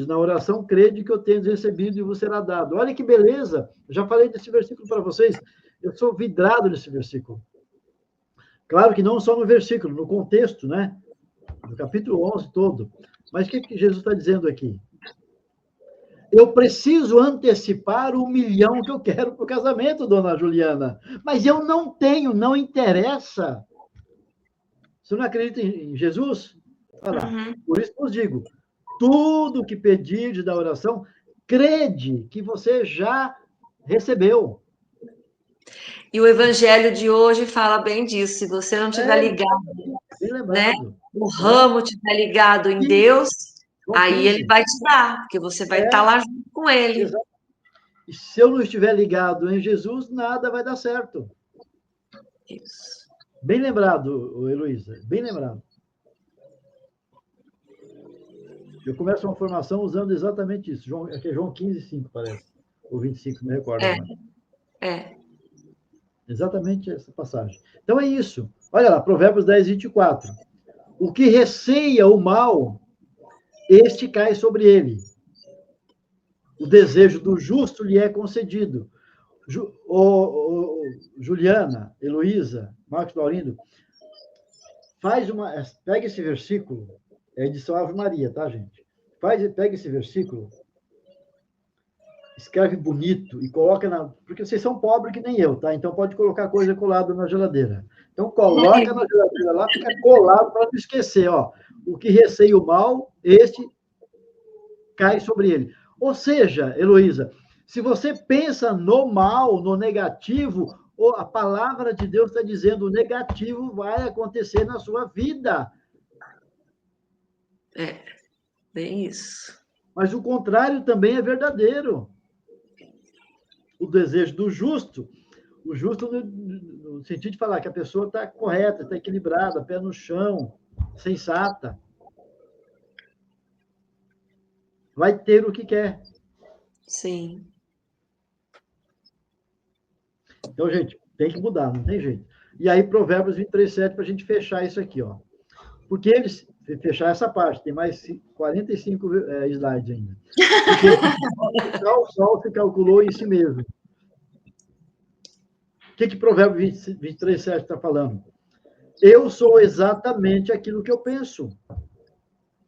na oração, crede que eu tenho recebido e vos será dado. Olha que beleza. Eu já falei desse versículo para vocês. Eu sou vidrado nesse versículo. Claro que não só no versículo, no contexto, né? No capítulo 11 todo. Mas o que Jesus está dizendo aqui? Eu preciso antecipar o 1 milhão que eu quero para o casamento, dona Juliana. Mas eu não tenho, não interessa. Você não acredita em Jesus? Olha lá. Por isso eu digo, tudo que pedirdes da oração, crede que você já recebeu. E o evangelho de hoje fala bem disso. Se você não estiver ligado, né? O ramo estiver ligado em Deus, aí ele vai te dar, porque você vai estar lá junto com ele. Exato. E se eu não estiver ligado em Jesus, nada vai dar certo. Isso. Bem lembrado, Heloísa, bem lembrado. Eu começo uma formação usando exatamente isso. Aqui é João 15:5, parece. ou 25, não me recordo É. agora. É. Exatamente essa passagem. Então é isso. Olha lá, Provérbios 10, 24. O que receia o mal, este cai sobre ele. O desejo do justo lhe é concedido. Juliana, Heloísa, Marcos Laurindo, pega esse versículo, é a edição Ave Maria, tá, gente? Pega esse versículo, escreve bonito e coloca porque vocês são pobres que nem eu, tá? Então pode colocar coisa colada na geladeira. Então coloca na geladeira lá, fica colado para não esquecer, ó. O que receia o mal, este cai sobre ele. Ou seja, Heloísa, se você pensa no mal, no negativo, a palavra de Deus está dizendo o negativo vai acontecer na sua vida. É, bem isso. Mas o contrário também é verdadeiro. O desejo do justo, o justo no sentido de falar que a pessoa está correta, está equilibrada, pé no chão, sensata, vai ter o que quer. Sim. Então, gente, tem que mudar, não tem jeito. E aí, Provérbios 23, 7, para a gente fechar isso aqui, ó. Porque eles... Fechar essa parte, tem mais 45 slides ainda. Porque o Sol se calculou em si mesmo. O que Provérbios 23, 7 está falando? Eu sou exatamente aquilo que eu penso.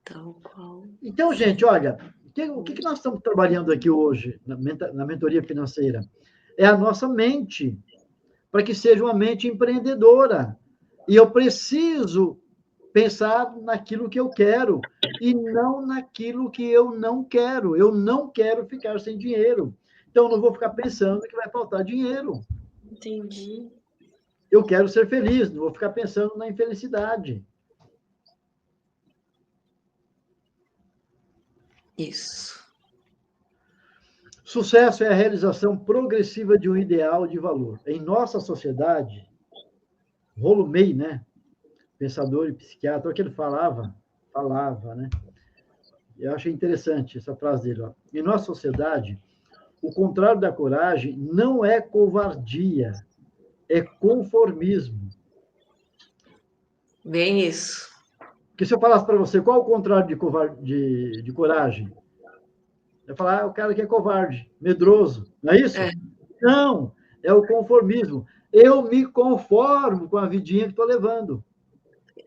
Tal qual. Então, gente, olha, o que nós estamos trabalhando aqui hoje, na mentoria financeira? É a nossa mente, para que seja uma mente empreendedora. E eu preciso pensar naquilo que eu quero e não naquilo que eu não quero. Eu não quero ficar sem dinheiro. Então, eu não vou ficar pensando que vai faltar dinheiro. Entendi. Eu quero ser feliz, não vou ficar pensando na infelicidade. Isso. Sucesso é a realização progressiva de um ideal de valor. Em nossa sociedade, Rollo May, né? Pensador e psiquiatra, o que ele falava, né? Eu achei interessante essa frase dele. Ó. Em nossa sociedade, o contrário da coragem não é covardia, é conformismo. Bem isso. Porque se eu falasse para você qual é o contrário de coragem, eu ia falar, o cara que é covarde, medroso, não é isso? É. Não, é o conformismo. Eu me conformo com a vidinha que estou levando.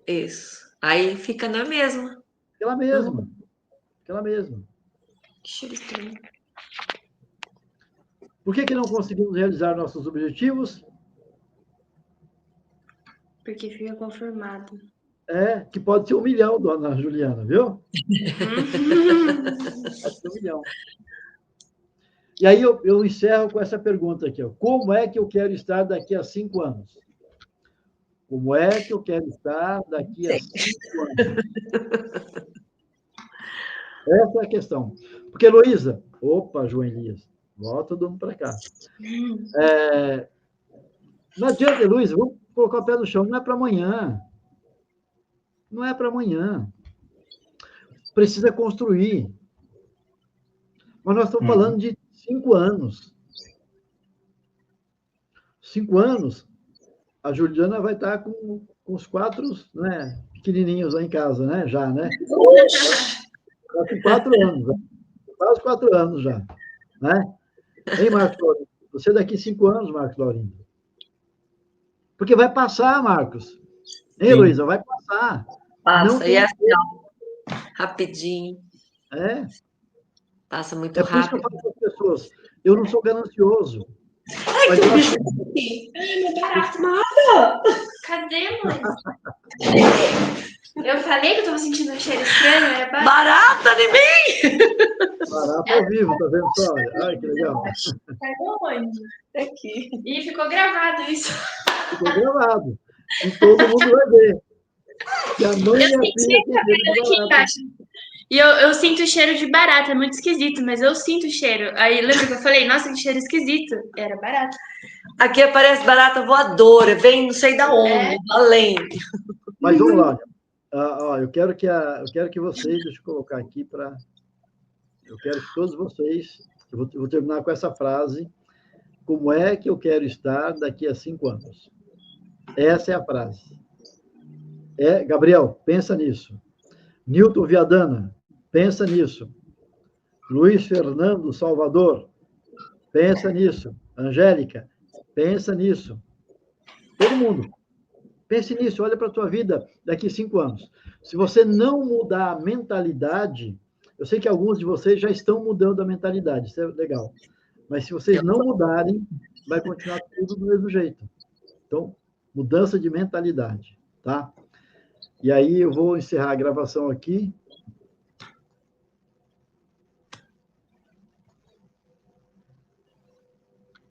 Isso. Aí fica na mesma. Aquela mesma. Aquela mesma. Que cheiro estranho. Por que não conseguimos realizar nossos objetivos? Porque fica conformado. Que pode ser 1 milhão, dona Juliana, viu? Pode ser 1 milhão. E aí eu encerro com essa pergunta aqui. Ó. Como é que eu quero estar daqui a 5 anos? Como é que eu quero estar daqui a 5 anos? Essa é a questão. Porque, Heloísa... Opa, João Elias. Volta todo mundo para cá. Não adianta, Heloísa, vamos colocar o pé no chão. Não é para amanhã. Não é para amanhã. Precisa construir. Mas nós estamos falando de 5 anos. 5 anos, a Juliana vai estar com os 4, né, pequenininhos lá em casa, né? Já, né? Já com 4 anos. Né? Quase 4 anos já. Né? Hein, Marcos Laurindo? Você daqui 5 anos, Marcos Laurindo. Porque vai passar, Marcos. Hein, Luísa? Vai passar. Passa, e é assim, ó, rapidinho. Passa muito rápido. Por isso que eu falo para as pessoas, eu não sou ganancioso. Ai, que bicho. Ai, meu barato, nada! Cadê, mãe? Eu falei que eu tava sentindo um cheiro estranho, era barata de mim! Barata ao vivo, tá vendo só? Ai, que legal. Caiu onde? Aqui. E ficou gravado isso. Ficou gravado. E todo mundo vai ver. Que a mãe e a filha embaixo. E eu sinto o cheiro de barata, é muito esquisito, mas eu sinto o cheiro. Aí lembra que eu falei, nossa, que cheiro esquisito. Era barata. Aqui aparece barata voadora, vem não sei da onde, além. Mas vamos lá. Eu quero que vocês, deixa eu colocar aqui eu quero que todos vocês Eu vou terminar com essa frase. Como é que eu quero estar daqui a 5 anos? Essa é a frase. Gabriel, pensa nisso. Newton Viadana, pensa nisso. Luiz Fernando Salvador, pensa nisso. Angélica, pensa nisso. Todo mundo, pense nisso. Olha para a tua vida daqui a 5 anos. Se você não mudar a mentalidade, eu sei que alguns de vocês já estão mudando a mentalidade, isso é legal. Mas se vocês não mudarem, vai continuar tudo do mesmo jeito. Então, mudança de mentalidade, tá? E aí eu vou encerrar a gravação aqui.